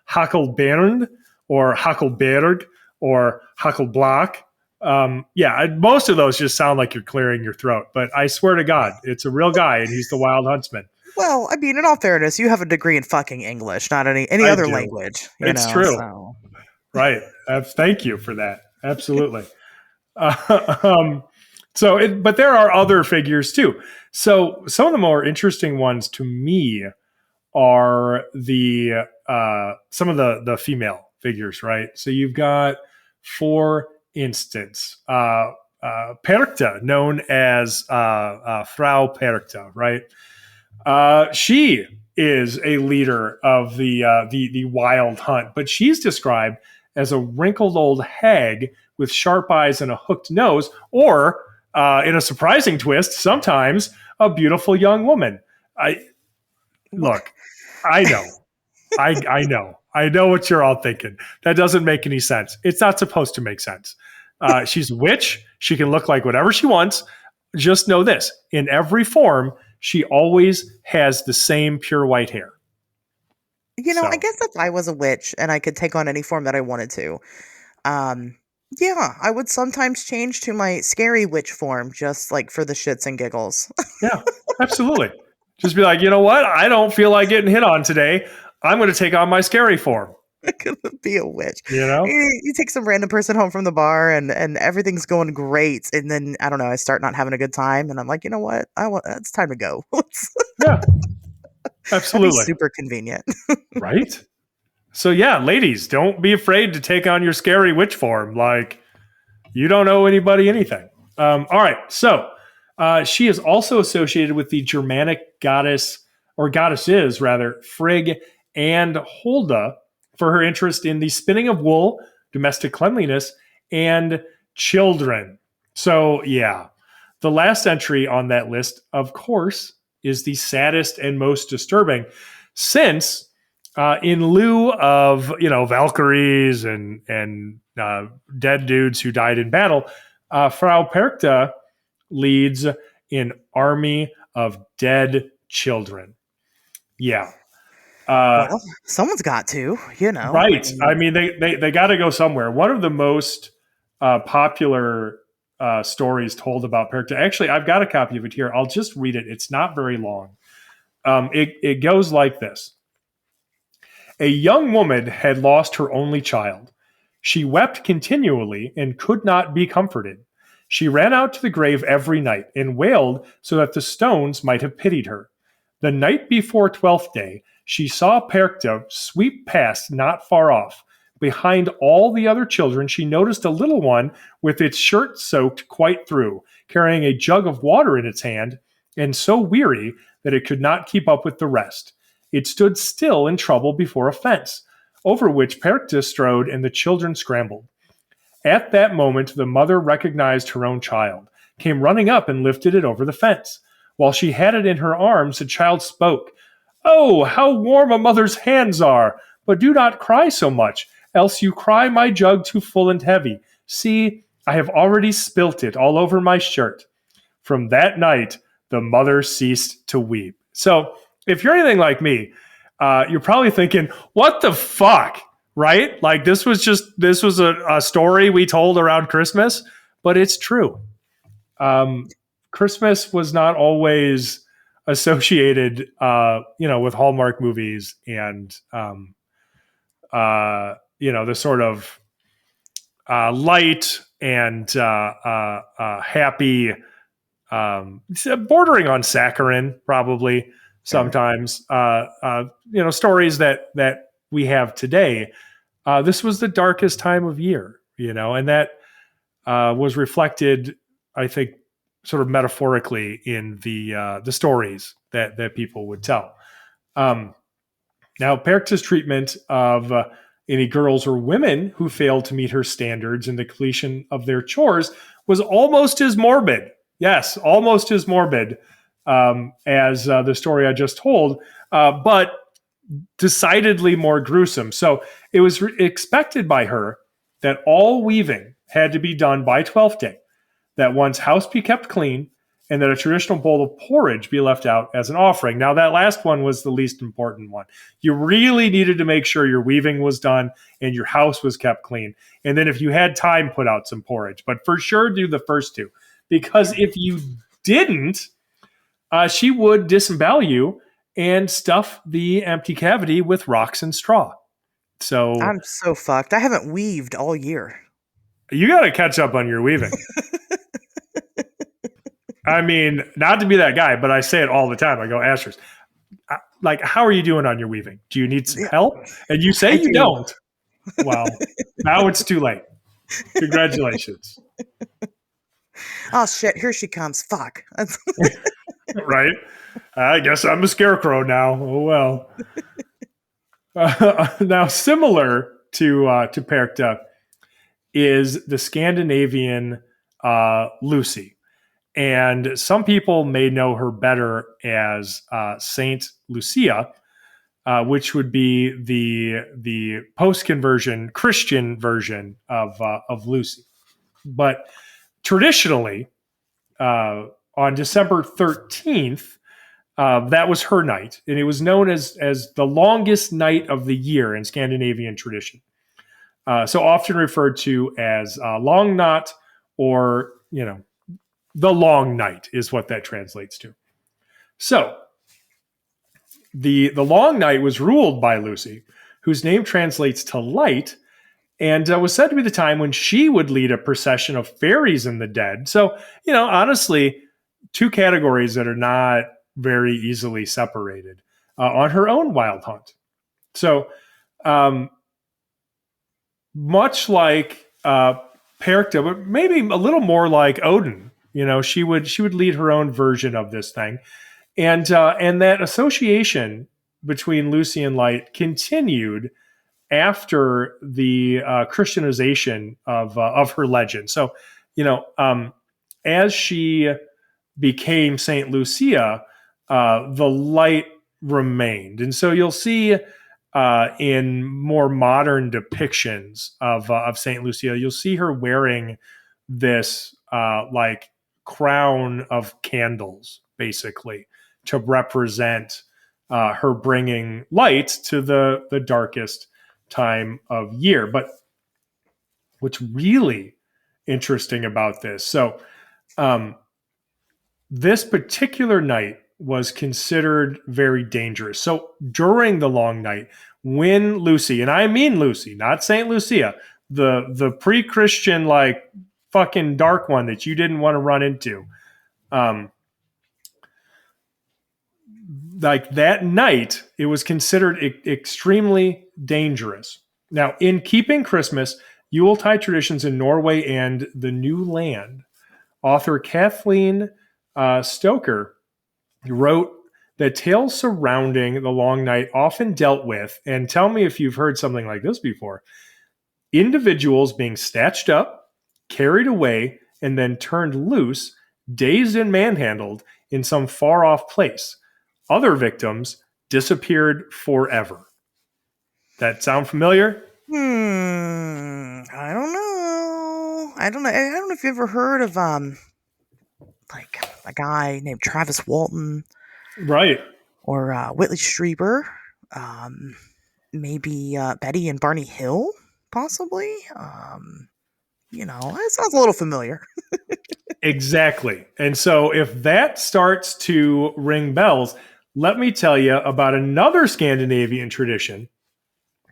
[SPEAKER 6] Hucklebernd, or Huckleberg, or Huckleblock. Most of those just sound like you're clearing your throat, but I swear to God, it's a real guy, and he's the wild huntsman.
[SPEAKER 5] Well, I mean, in all fairness, you have a degree in fucking English, not any other language.
[SPEAKER 6] It's true.
[SPEAKER 5] So.
[SPEAKER 6] Right. Thank you for that. Absolutely. But there are other figures too. So some of the more interesting ones to me are the some of the female figures, right? So you've got, for instance, Perkta, known as Frau Perkta, right? She is a leader of the wild hunt, but she's described as a wrinkled old hag with sharp eyes and a hooked nose, or in a surprising twist, sometimes a beautiful young woman. I know what you're all thinking. That doesn't make any sense. It's not supposed to make sense. She's a witch. She can look like whatever she wants. Just know this: in every form, she always has the same pure white hair.
[SPEAKER 5] I guess if I was a witch and I could take on any form that I wanted to, I would sometimes change to my scary witch form, just like for the shits and giggles.
[SPEAKER 6] Yeah, absolutely. Just be like, you know what? I don't feel like getting hit on today. I'm going to take on my scary form.
[SPEAKER 5] I could be a witch.
[SPEAKER 6] You
[SPEAKER 5] take some random person home from the bar and everything's going great, and then I don't know, I start not having a good time, and I'm like, you know what? It's time to go.
[SPEAKER 6] Yeah, absolutely.
[SPEAKER 5] Super convenient,
[SPEAKER 6] right? So yeah, ladies, don't be afraid to take on your scary witch form. Like, you don't owe anybody anything. All right, so she is also associated with the Germanic goddess, or goddesses rather, Frigg and Holda, for her interest in the spinning of wool, domestic cleanliness, and children. So yeah, the last entry on that list, of course, is the saddest and most disturbing, since in lieu of Valkyries and dead dudes who died in battle, Frau Perkta leads an army of dead children. Yeah.
[SPEAKER 5] Well, someone's got to,
[SPEAKER 6] Right. I mean, they got to go somewhere. One of the most popular stories told about Perkta, actually, I've got a copy of it here. I'll just read it. It's not very long. It goes like this. A young woman had lost her only child. She wept continually and could not be comforted. She ran out to the grave every night and wailed so that the stones might have pitied her. The night before 12th day, she saw Perkta sweep past not far off. Behind all the other children, she noticed a little one with its shirt soaked quite through, carrying a jug of water in its hand, and so weary that it could not keep up with the rest. It stood still in trouble before a fence, over which Perkta strode and the children scrambled. At that moment, the mother recognized her own child, came running up and lifted it over the fence. While she had it in her arms, the child spoke. "Oh, how warm a mother's hands are! But do not cry so much, else you cry my jug too full and heavy. See, I have already spilt it all over my shirt." From that night, the mother ceased to weep. So, if you're anything like me, you're probably thinking, what the fuck, right? Like, this was a story we told around Christmas, but it's true. Christmas was not always associated, with Hallmark movies and the sort of light and happy, bordering on saccharine, probably sometimes, stories that we have today. This was the darkest time of year, and that was reflected, I think, sort of metaphorically in the stories that people would tell. Now, Perchta's treatment of any girls or women who failed to meet her standards in the completion of their chores was almost as morbid. Yes, almost as morbid as the story I just told, but decidedly more gruesome. So it was expected by her that all weaving had to be done by 12th day, that one's house be kept clean, and that a traditional bowl of porridge be left out as an offering. Now, that last one was the least important one. You really needed to make sure your weaving was done and your house was kept clean. And then if you had time, put out some porridge. But for sure, do the first two. Because if you didn't, she would disembowel you and stuff the empty cavity with rocks and straw. So
[SPEAKER 5] I'm so fucked. I haven't weaved all year.
[SPEAKER 6] You got to catch up on your weaving. I mean, not to be that guy, but I say it all the time. I go, Asherz, how are you doing on your weaving? Do you need some help? And you say you don't. Well, now it's too late. Congratulations.
[SPEAKER 5] Oh, shit. Here she comes. Fuck.
[SPEAKER 6] Right? I guess I'm a scarecrow now. Oh, well. Now, similar to Perchta is the Scandinavian Lucy. And some people may know her better as Saint Lucia, which would be the post-conversion Christian version of Lucy. But traditionally, on December 13th, that was her night, and it was known as the longest night of the year in Scandinavian tradition. So often referred to as Long Natt, or the long night is what that translates to. So the long night was ruled by Lucy, whose name translates to light, and was said to be the time when she would lead a procession of fairies and the dead. So, honestly, two categories that are not very easily separated on her own wild hunt. So much like Perchta, but maybe a little more like Odin. She would lead her own version of this thing, and that association between Lucy and light continued after the Christianization of her legend. So, as she became Saint Lucia, the light remained, and so you'll see in more modern depictions of Saint Lucia, you'll see her wearing this crown of candles, basically, to represent her bringing light to the darkest time of year. But what's really interesting about this, so this particular night was considered very dangerous. So during the long night, when Lucy, and I mean Lucy, not Saint Lucia, the pre-Christian, fucking dark one that you didn't want to run into. That night, it was considered extremely dangerous. Now, in keeping Christmas, Yuletide traditions in Norway and the New Land, author Kathleen Stoker wrote that tales surrounding the long night often dealt with, and tell me if you've heard something like this before, individuals being snatched up, carried away, and then turned loose, dazed and manhandled in some far-off place. Other victims disappeared forever. That sound familiar?
[SPEAKER 5] I don't know. I don't know if you ever heard of a guy named Travis Walton,
[SPEAKER 6] right? Or
[SPEAKER 5] Whitley Strieber, maybe Betty and Barney Hill, possibly. It sounds a little familiar.
[SPEAKER 6] Exactly. And so if that starts to ring bells, let me tell you about another Scandinavian tradition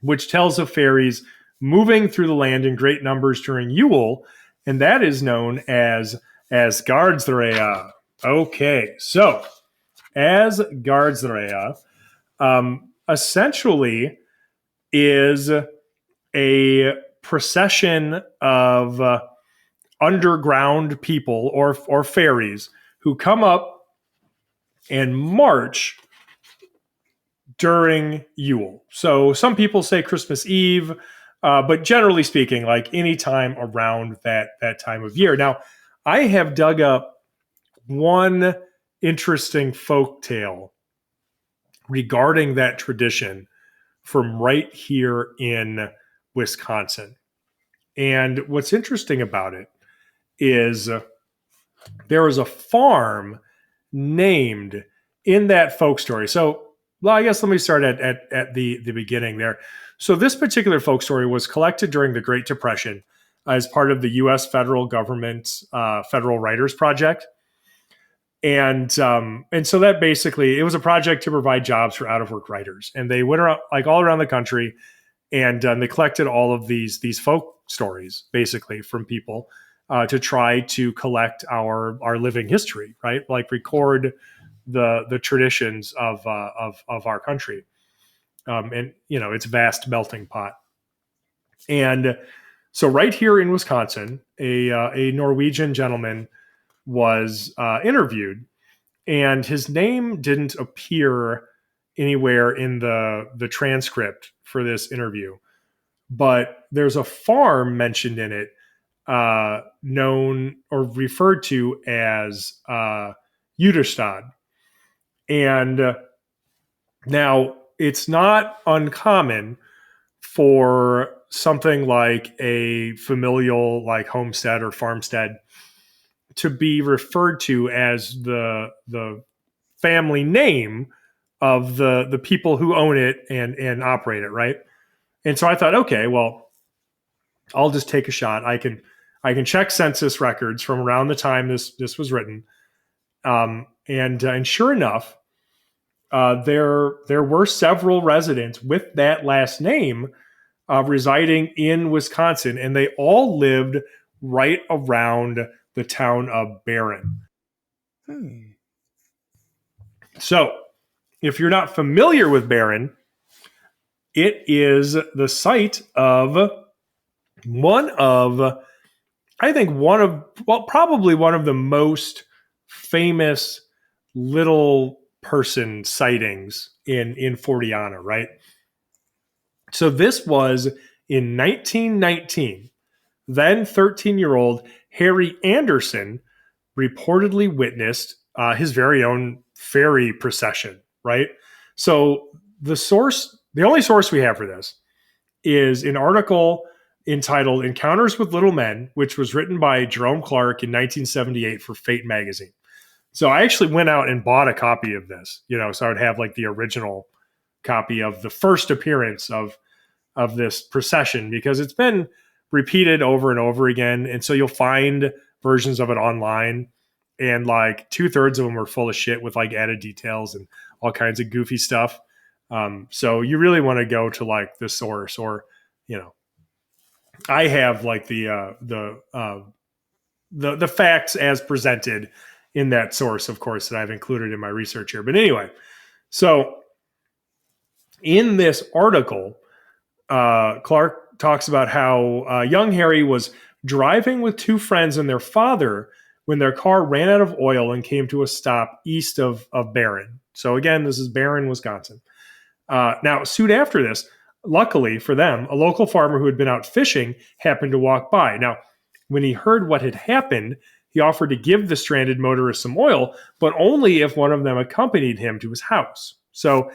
[SPEAKER 6] which tells of fairies moving through the land in great numbers during Yule, and that is known as Asgardsrea. Okay, so Asgardsrea essentially is a procession of underground people or fairies who come up and march during Yule. So some people say Christmas Eve, but generally speaking, like any time around that time of year. Now, I have dug up one interesting folk tale regarding that tradition from right here in Wisconsin. And what's interesting about it is there was a farm named in that folk story. So, well, I guess let me start at the beginning there. So this particular folk story was collected during the Great Depression as part of the U.S. federal government's Federal Writers Project. And so that basically, it was a project to provide jobs for out-of-work writers. And they went around, like all around the country, and they collected all of these folk stories, basically, from people to try to collect our living history, right? Like record the traditions of our country, and its vast melting pot. And so, right here in Wisconsin, a Norwegian gentleman was interviewed, and his name didn't appear anywhere in the transcript for this interview, but there's a farm mentioned in it, known or referred to as Uderstad. And now it's not uncommon for something like a familial, like homestead or farmstead, to be referred to as the family name of the people who own it and operate it, right? And so I thought, okay, well, I'll just take a shot. I can check census records from around the time this was written, and sure enough, there were several residents with that last name residing in Wisconsin, and they all lived right around the town of Barron. So, if you're not familiar with Barron, it is the site of probably one of the most famous little person sightings in Fortiana, right? So this was in 1919. Then 13-year-old Harry Anderson reportedly witnessed his very own fairy procession, right? So the only source we have for this is an article entitled Encounters with Little Men, which was written by Jerome Clark in 1978 for Fate magazine. So I actually went out and bought a copy of this, so I would have like the original copy of the first appearance of this procession, because it's been repeated over and over again. And so you'll find versions of it online, and like 2/3 of them are full of shit with like added details and all kinds of goofy stuff. So you really want to go to like the source, or, I have like the facts as presented in that source, of course, that I've included in my research here. But anyway, so in this article, Clark talks about how young Harry was driving with two friends and their father when their car ran out of oil and came to a stop east of Barron. So again, this is Barron, Wisconsin. Now, soon after this, luckily for them, a local farmer who had been out fishing happened to walk by. Now, when he heard what had happened, he offered to give the stranded motorist some oil, but only if one of them accompanied him to his house. So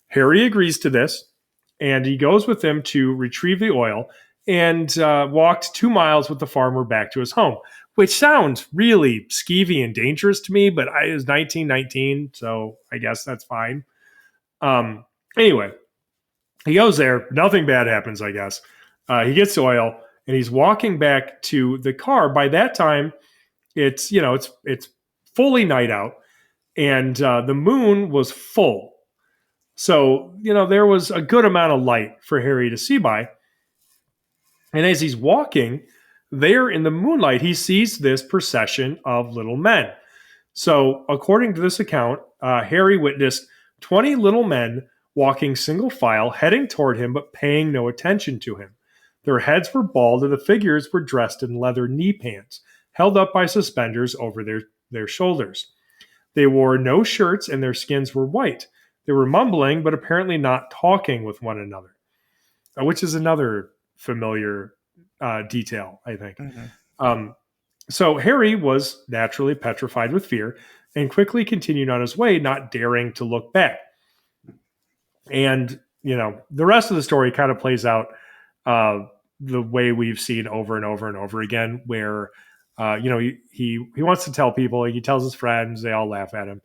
[SPEAKER 6] Harry agrees to this, and he goes with them to retrieve the oil and walked 2 miles with the farmer back to his home, which sounds really skeevy and dangerous to me, but it was 1919, so I guess that's fine. Anyway, he goes there. Nothing bad happens, I guess. He gets oil, and he's walking back to the car. By that time, it's fully night out, and the moon was full. So, there was a good amount of light for Harry to see by. And as he's walking there in the moonlight, he sees this procession of little men. So, according to this account, Harry witnessed 20 little men walking single file, heading toward him, but paying no attention to him. Their heads were bald, and the figures were dressed in leather knee pants, held up by suspenders over their shoulders. They wore no shirts, and their skins were white. They were mumbling, but apparently not talking with one another, which is another familiar detail, I think. Mm-hmm. So Harry was naturally petrified with fear and quickly continued on his way, not daring to look back. And, the rest of the story kind of plays out the way we've seen over and over and over again, where, he wants to tell people, he tells his friends, they all laugh at him.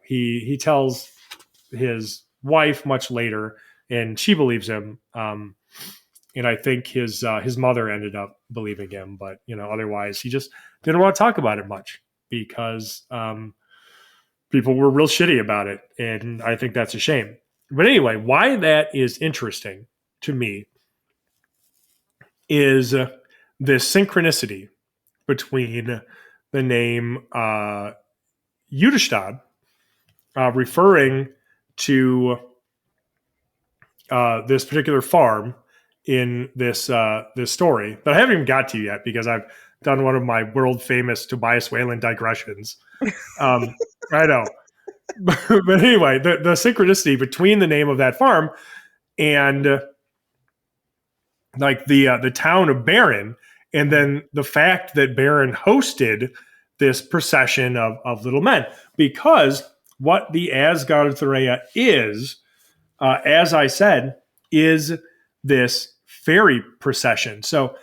[SPEAKER 6] He tells his wife much later, and she believes him. And I think his mother ended up believing him, but otherwise he just didn't want to talk about it much because people were real shitty about it, and I think that's a shame. But anyway, why that is interesting to me is this synchronicity between the name Judestad, referring to this particular farm in this story that I haven't even got to yet because I've done one of my world famous Tobias Whalen digressions. I know. But anyway, the synchronicity between the name of that farm and like the town of Barron, and then the fact that Barron hosted this procession of little men, because what the Asgarðsrea is, as I said, is this fairy procession. So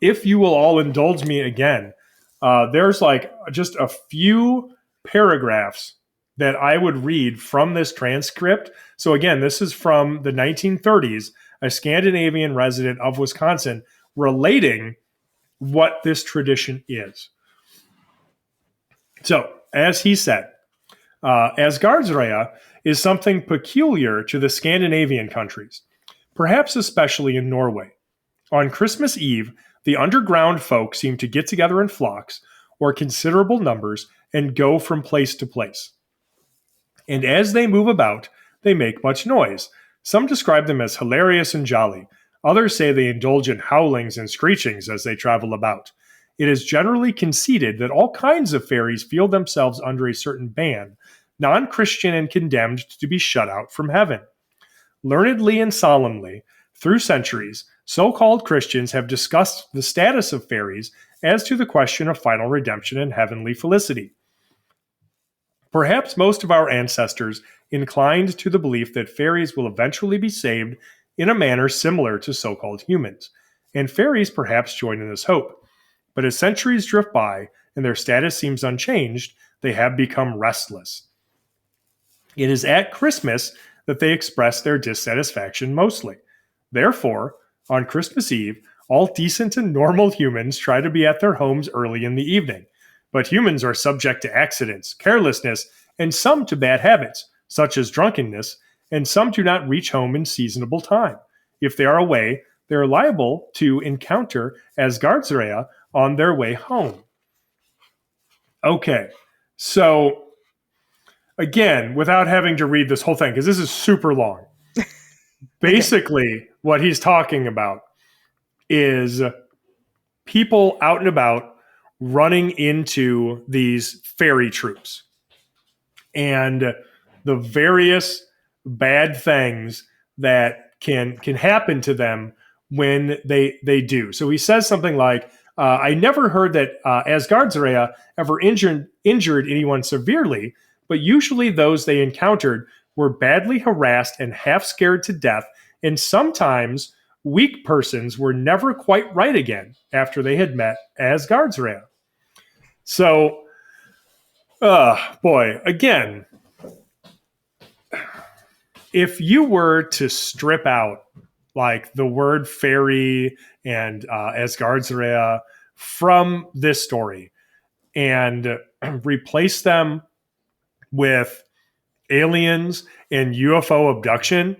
[SPEAKER 6] if you will all indulge me again, there's like just a few paragraphs that I would read from this transcript. So again, this is from the 1930s, a Scandinavian resident of Wisconsin relating what this tradition is. So, as he said, Asgarðsrea is something peculiar to the Scandinavian countries, perhaps especially in Norway. On Christmas Eve, the underground folk seem to get together in flocks or considerable numbers and go from place to place. And as they move about, they make much noise. Some describe them as hilarious and jolly. Others say they indulge in howlings and screechings as they travel about. It is generally conceded that all kinds of fairies feel themselves under a certain ban, non-Christian and condemned to be shut out from heaven. Learnedly and solemnly, through centuries, so-called Christians have discussed the status of fairies as to the question of final redemption and heavenly felicity. Perhaps most of our ancestors inclined to the belief that fairies will eventually be saved in a manner similar to so-called humans, and fairies perhaps join in this hope. But as centuries drift by and their status seems unchanged, they have become restless. It is at Christmas that they express their dissatisfaction mostly. Therefore, on Christmas Eve, all decent and normal humans try to be at their homes early in the evening. But humans are subject to accidents, carelessness, and some to bad habits, such as drunkenness, and some do not reach home in seasonable time. If they are away, they are liable to encounter Asgarðsrea on their way home. Okay, so again, without having to read this whole thing, because this is super long, basically what he's talking about is people out and about running into these fairy troops and the various bad things that can happen to them when they do. So he says something like, I never heard that Asgarðsrea ever injured anyone severely, but usually those they encountered were badly harassed and half scared to death, and sometimes weak persons were never quite right again after they had met Asgarðsrea. So, boy, again, if you were to strip out like the word fairy and Asgarðsrea from this story and replace them with aliens and UFO abduction,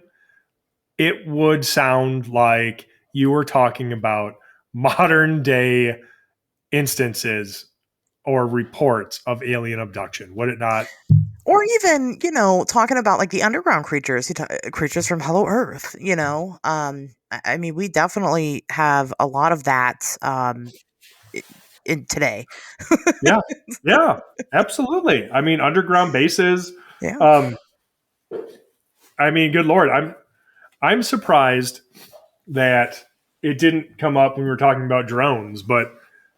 [SPEAKER 6] it would sound like you were talking about modern day instances or reports of alien abduction, would it not?
[SPEAKER 5] Or even, talking about like the underground creatures, creatures from Hello Earth, I mean, we definitely have a lot of that in today.
[SPEAKER 6] Yeah. Yeah, absolutely. I mean, underground bases.
[SPEAKER 5] Yeah.
[SPEAKER 6] Um, I mean, good Lord, I'm surprised that it didn't come up when we were talking about drones, but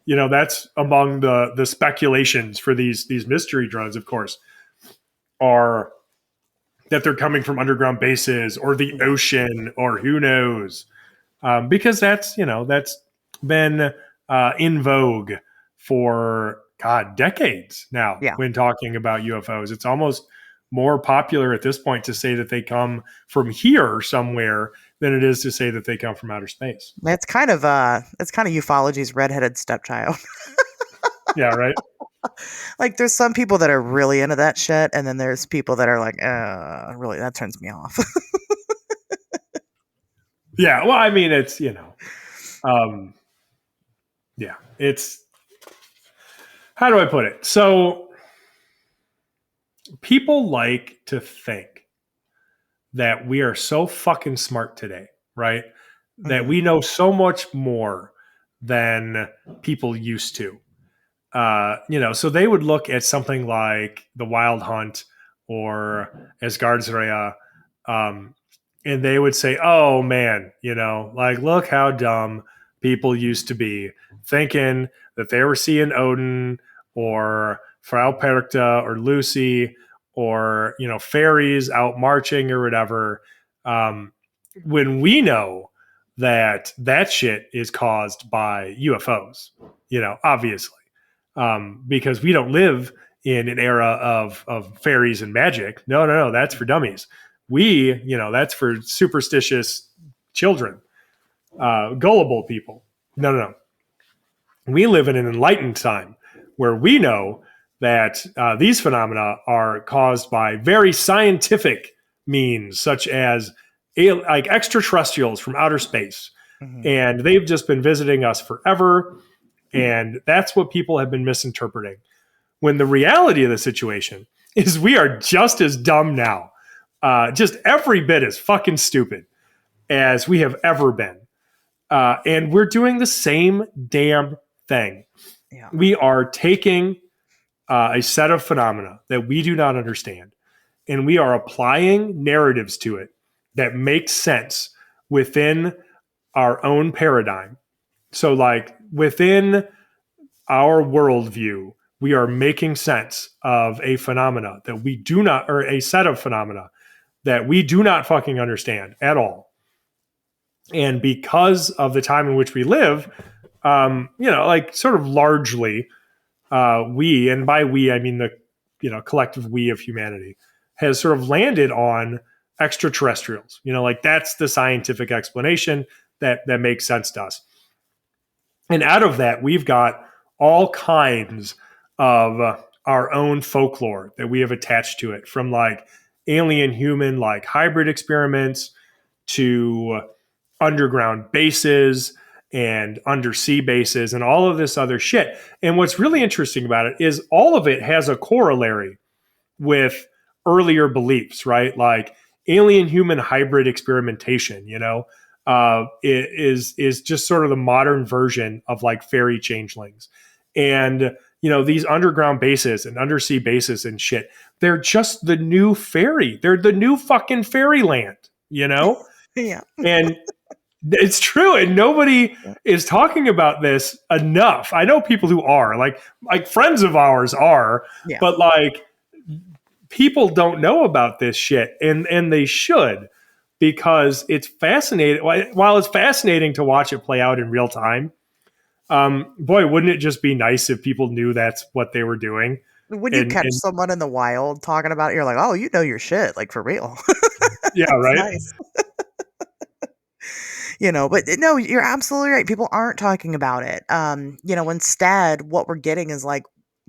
[SPEAKER 6] that's among the speculations for these mystery drones, of course, are that they're coming from underground bases or the ocean or who knows, because that's been in vogue for decades now.
[SPEAKER 5] Yeah.
[SPEAKER 6] When talking about UFOs, it's almost more popular at this point to say that they come from here somewhere than it is to say that they come from outer space.
[SPEAKER 5] It's kind of ufology's redheaded stepchild.
[SPEAKER 6] Yeah, right.
[SPEAKER 5] Like, there's some people that are really into that shit, and then there's people that are like, really, that turns me off.
[SPEAKER 6] Yeah, well, I mean, it's it's, how do I put it? So people like to think that we are so fucking smart today, right? That we know so much more than people used to. So they would look at something like the Wild Hunt or Asherz, and they would say, "Oh man, like look how dumb people used to be, thinking that they were seeing Odin or Frau Perkta or Lucy or fairies out marching or whatever." When we know that shit is caused by UFOs, obviously, because we don't live in an era of fairies and magic. No, that's for dummies. That's for superstitious children, gullible people. No. We live in an enlightened time where we know that these phenomena are caused by very scientific means, such as like extraterrestrials from outer space. Mm-hmm. And they've just been visiting us forever. And that's what people have been misinterpreting. When the reality of the situation is we are just as dumb now, just every bit as fucking stupid as we have ever been. And we're doing the same damn thing. Yeah. We are taking a set of phenomena that we do not understand, and we are applying narratives to it that make sense within our own paradigm. So, like, within our worldview, we are making sense of a phenomena that we do not, or a set of phenomena that we do not fucking understand at all. And because of the time in which we live, like sort of largely, we, and by we, I mean the, collective we of humanity, has sort of landed on extraterrestrials. Like that's the scientific explanation that makes sense to us. And out of that, we've got all kinds of our own folklore that we have attached to it, from like alien human, like hybrid experiments, to underground bases and undersea bases and all of this other shit. And what's really interesting about it is all of it has a corollary with earlier beliefs, right? Like alien human hybrid experimentation, it is just sort of the modern version of like fairy changelings. And, these underground bases and undersea bases and shit, they're just the new fairy. They're the new fucking fairyland, Yeah. And it's true. And nobody is talking about this enough. I know people who are like friends of ours are, but like people don't know about this shit, and they should, because it's fascinating. While it's fascinating to watch it play out in real time, boy, wouldn't it just be nice if people knew that's what they were doing?
[SPEAKER 5] When you catch someone in the wild talking about it, you're like, oh, you know your shit, like for real.
[SPEAKER 6] Yeah, right.
[SPEAKER 5] Nice. But no, you're absolutely right. People aren't talking about it. Instead, what we're getting is like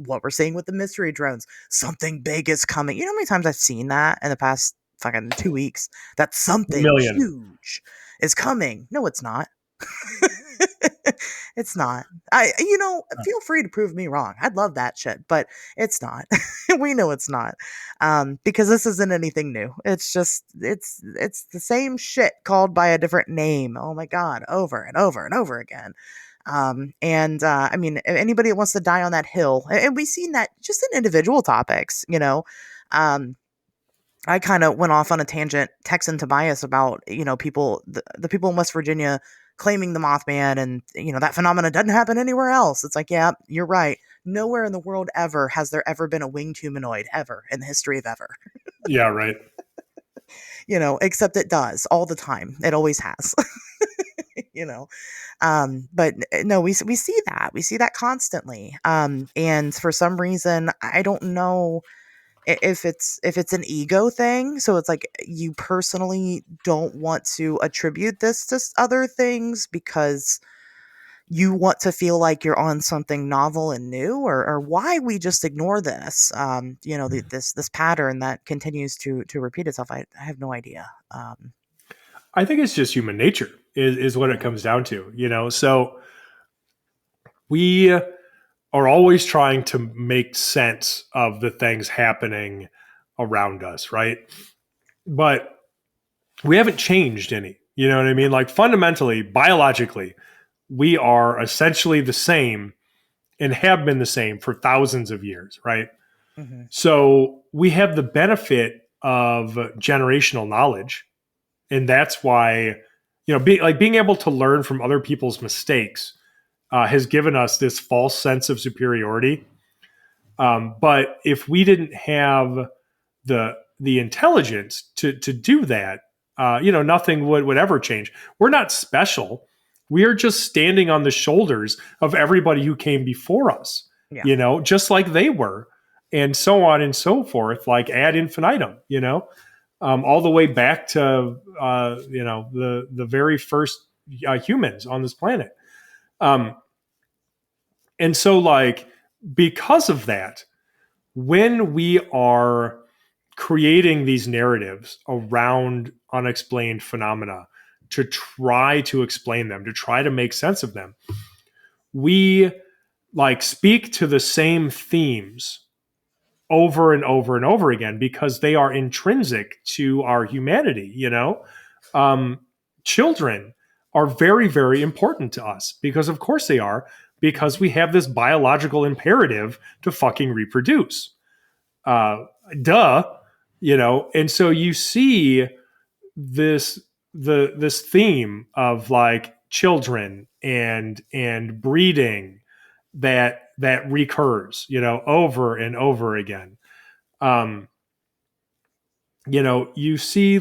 [SPEAKER 5] what we're seeing with the mystery drones. Something big is coming. You know how many times I've seen that in the past fucking 2 weeks? That something
[SPEAKER 6] Million.
[SPEAKER 5] huge is coming. No, it's not. It's not. Feel free to prove me wrong. I'd love that shit, but it's not. We know it's not. Because this isn't anything new. It's just it's the same shit called by a different name. Oh my god, over and over and over again. I mean, anybody that wants to die on that hill, and we've seen that just in individual topics, I kind of went off on a tangent texting Tobias about, people, the people in West Virginia claiming the Mothman, and, that phenomena doesn't happen anywhere else. It's like, yeah, you're right. Nowhere in the world ever has there ever been a winged humanoid ever in the history of ever.
[SPEAKER 6] Yeah, right.
[SPEAKER 5] Except it does all the time. It always has. But no, we see that. We see that constantly. And for some reason, I don't know if it's an ego thing. So it's like you personally don't want to attribute this to other things because you want to feel like you're on something novel and new, or why we just ignore this, this pattern that continues to repeat itself. I have no idea.
[SPEAKER 6] I think it's just human nature is what it comes down to, so we are always trying to make sense of the things happening around us, right? But we haven't changed any, you know what I mean? Like fundamentally, biologically, we are essentially the same and have been the same for thousands of years, right?
[SPEAKER 5] Mm-hmm.
[SPEAKER 6] So we have the benefit of generational knowledge. And that's why, being able to learn from other people's mistakes has given us this false sense of superiority. But if we didn't have the intelligence to do that, nothing would ever change. We're not special. We are just standing on the shoulders of everybody who came before us, just like they were, and so on and so forth, like ad infinitum, all the way back to, the very first humans on this planet. And so because of that, when we are creating these narratives around unexplained phenomena to try to explain them, to try to make sense of them, we speak to the same themes over and over and over again because they are intrinsic to our humanity. Children are very, very important to us because of course they are, because we have this biological imperative to fucking reproduce. And so you see this theme of children and breeding that recurs, over and over again. You see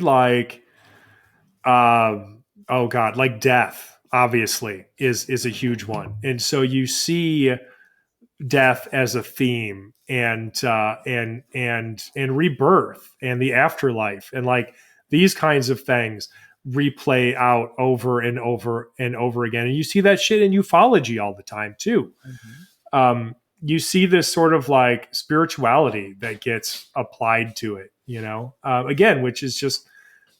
[SPEAKER 6] death obviously is a huge one. And so you see death as a theme and rebirth and the afterlife and these kinds of things replay out over and over and over again. And you see that shit in ufology all the time too. Mm-hmm. You see this sort of spirituality that gets applied to it, again, which is just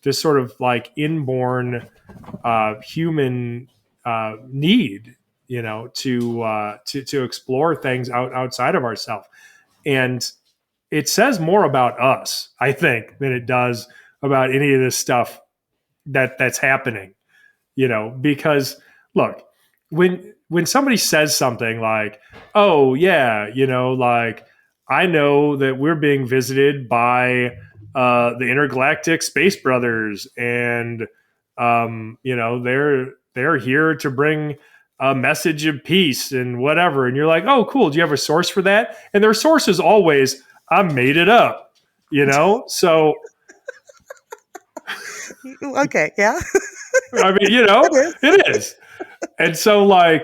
[SPEAKER 6] this sort of inborn human need, to explore things outside of ourselves. And it says more about us, I think, than it does about any of this stuff that's happening, because look, when somebody says something like, oh yeah, I know that we're being visited by the intergalactic space brothers and they're here to bring a message of peace and whatever. And you're like, oh, cool. Do you have a source for that? And their source is always, I made it up, So.
[SPEAKER 5] Okay. Yeah.
[SPEAKER 6] I mean, it is. And so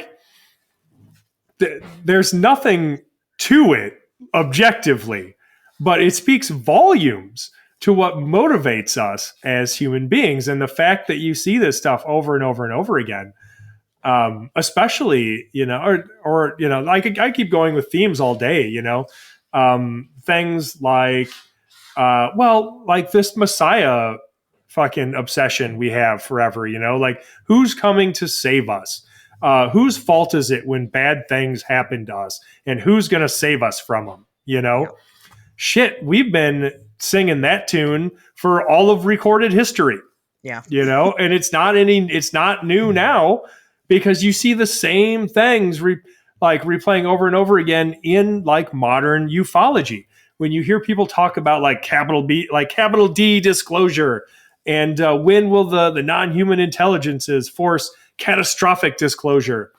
[SPEAKER 6] there's nothing to it objectively, but it speaks volumes to what motivates us as human beings. And the fact that you see this stuff over and over and over again, Especially, or I keep going with themes all day, things like, like this Messiah fucking obsession we have forever, like who's coming to save us? Whose fault is it when bad things happen to us, and who's going to save us from them?
[SPEAKER 5] Yeah.
[SPEAKER 6] Shit, we've been singing that tune for all of recorded history.
[SPEAKER 5] Yeah.
[SPEAKER 6] And it's not new now, because you see the same things replaying over and over again in like modern ufology. When you hear people talk about like capital D disclosure, and when will the non-human intelligences force catastrophic disclosure,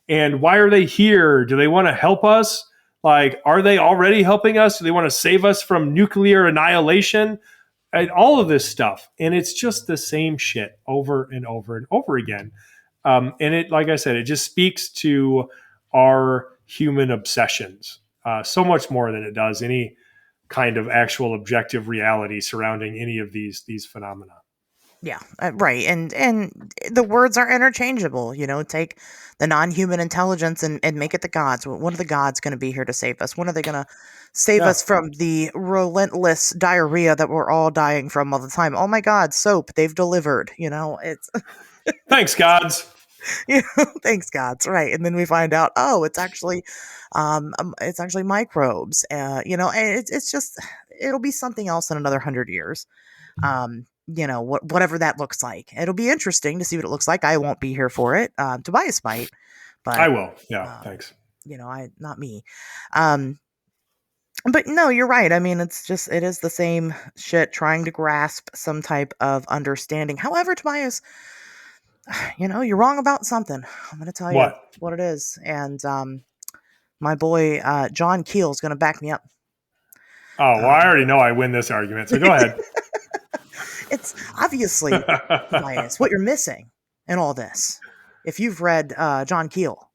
[SPEAKER 6] and why are they here? Do they want to help us? Like, are they already helping us? Do they want to save us from nuclear annihilation? And all of this stuff. And it's just the same shit over and over and over again. And it, like I said, it just speaks to our human obsessions so much more than it does any kind of actual objective reality surrounding any of these phenomena.
[SPEAKER 5] Yeah, right. And the words are interchangeable. Take the non-human intelligence and make it the gods. When are the gods going to be here to save us? When are they going to save us from the relentless diarrhea that we're all dying from all the time? Oh my God, soap, they've delivered. It's
[SPEAKER 6] thanks gods.
[SPEAKER 5] Thanks gods, right? And then we find out, oh, it's actually microbes. And it's just, it'll be something else in another 100 years. Whatever that looks like. It'll be interesting to see what it looks like. I won't be here for it. Tobias might, but
[SPEAKER 6] I will. Yeah, thanks.
[SPEAKER 5] Not me. But no, you're right. I mean, it is the same shit, trying to grasp some type of understanding. However, Tobias, you're wrong about something. I'm going to tell you what it is. And my boy, John Keel, is going to back me up.
[SPEAKER 6] Oh, well, I already know I win this argument, so go ahead.
[SPEAKER 5] It's obviously, Tobias, what you're missing in all this, if you've read John Keel,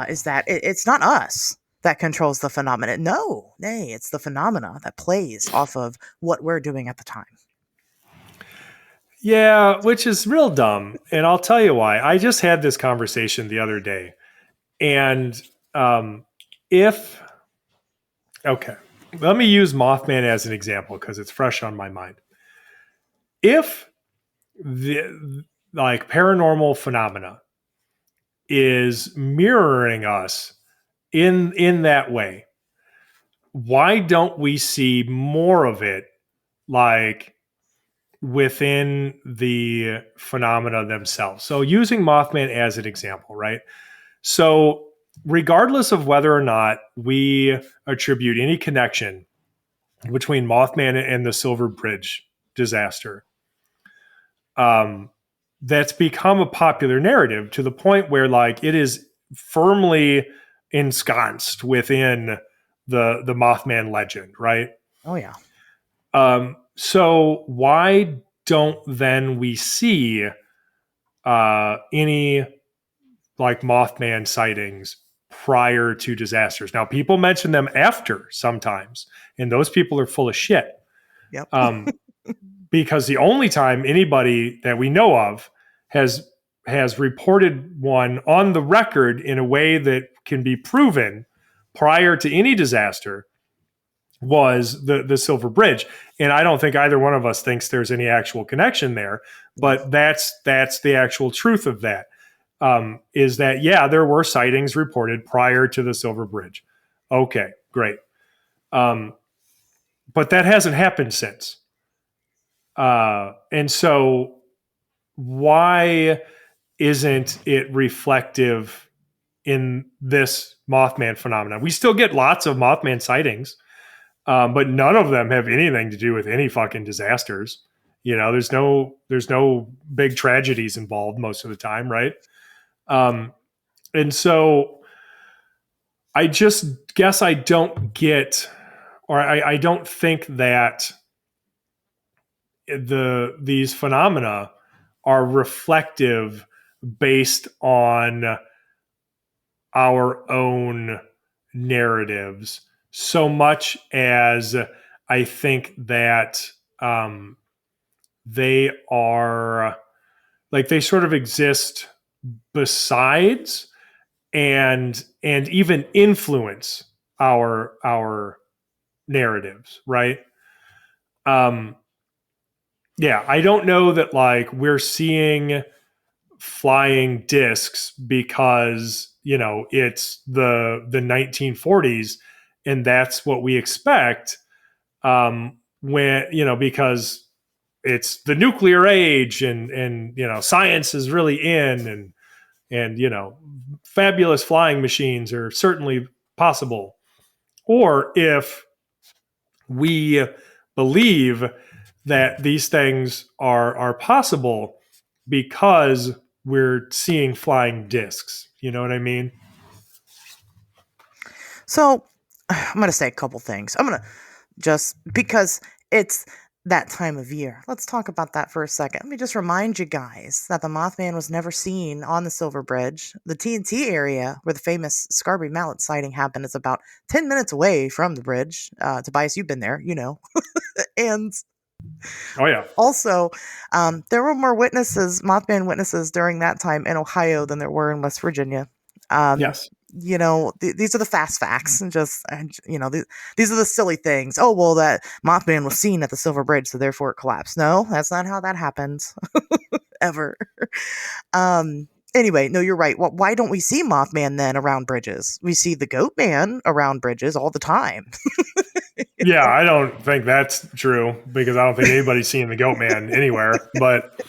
[SPEAKER 5] is that it's not us that controls the phenomena. No, nay, it's the phenomena that plays off of what we're doing at the time.
[SPEAKER 6] Yeah, which is real dumb. And I'll tell you why. I just had this conversation the other day. And let me use Mothman as an example because it's fresh on my mind. If the paranormal phenomena is mirroring us in that way, why don't we see more of it like within the phenomena themselves? So using Mothman as an example, right? So regardless of whether or not we attribute any connection between Mothman and the Silver Bridge disaster, that's become a popular narrative to the point where like it is firmly ensconced within the Mothman legend, right?
[SPEAKER 5] Oh yeah.
[SPEAKER 6] So why don't then we see any like Mothman sightings prior to disasters? Now, people mention them after sometimes, and those people are full of shit.
[SPEAKER 5] Yep.
[SPEAKER 6] Because the only time anybody that we know of has reported one on the record in a way that can be proven prior to any disaster was the Silver Bridge. And I don't think either one of us thinks there's any actual connection there, but that's the actual truth of that. Is that, yeah, there were sightings reported prior to the Silver Bridge. Okay, great. But that hasn't happened since. And so why isn't it reflective in this Mothman phenomenon? We still get lots of Mothman sightings, but none of them have anything to do with any fucking disasters. There's no big tragedies involved most of the time, right? And so I just guess I don't get, or I don't think that these phenomena are reflective based on our own narratives so much as I think that they are like, they sort of exist besides and even influence our narratives, right? Yeah, I don't know that like we're seeing flying discs because, it's the 1940s and that's what we expect, when, because it's the nuclear age and science is really in, and fabulous flying machines are certainly possible. Or if we believe that these things are possible because we're seeing flying discs. You know what I mean?
[SPEAKER 5] So I'm going to say a couple things. I'm going to just because it's that time of year. Let's talk about that for a second. Let me just remind you guys that the Mothman was never seen on the Silver Bridge. The TNT area where the famous Scarberry Mallet sighting happened is about 10 minutes away from the bridge. Tobias, you've been there, And
[SPEAKER 6] Oh yeah.
[SPEAKER 5] also, there were more witnesses, Mothman witnesses during that time in Ohio than there were in West Virginia.
[SPEAKER 6] Yes.
[SPEAKER 5] These are the fast facts, and these are the silly things. Oh, well, that Mothman was seen at the Silver Bridge, so therefore it collapsed. No, that's not how that happens ever. Anyway, no, you're right. Well, why don't we see Mothman then around bridges? We see the Goat Man around bridges all the time.
[SPEAKER 6] Yeah, I don't think that's true because I don't think anybody's seeing the Goat Man anywhere. But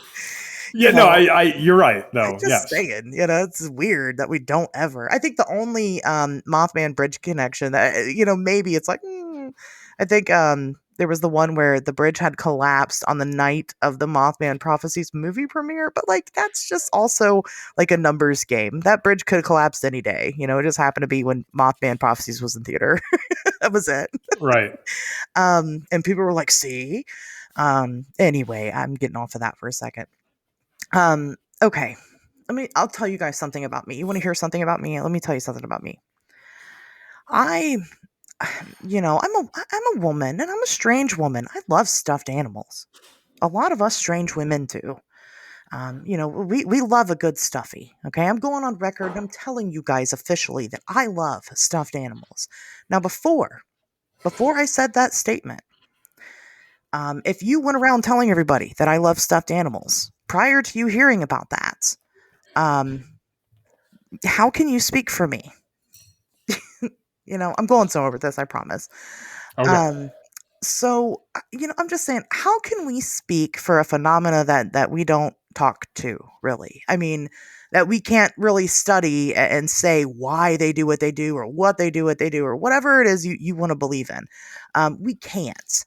[SPEAKER 6] yeah, no, you're right though.
[SPEAKER 5] Just
[SPEAKER 6] Yes.
[SPEAKER 5] saying, it's weird that we don't ever. I think the only Mothman bridge connection that maybe it's like I think there was the one where the bridge had collapsed on the night of the Mothman Prophecies movie premiere, but like that's just also like a numbers game. That bridge could have collapsed any day. It just happened to be when Mothman Prophecies was in theater. That was it.
[SPEAKER 6] Right.
[SPEAKER 5] And people were like, "See." Anyway, I'm getting off of that for a second. Okay. I'll tell you guys something about me. You want to hear something about me? Let me tell you something about me. I'm a woman and I'm a strange woman. I love stuffed animals. A lot of us strange women do. We love a good stuffy. Okay. I'm going on record and I'm telling you guys officially that I love stuffed animals. Now, before I said that statement, if you went around telling everybody that I love stuffed animals prior to you hearing about that, how can you speak for me? I'm going somewhere with this, I promise.
[SPEAKER 6] Okay.
[SPEAKER 5] So, I'm just saying, how can we speak for a phenomena that we don't talk to, really? I mean, that we can't really study and say why they do what they do or what they do, or whatever it is you want to believe in. We can't.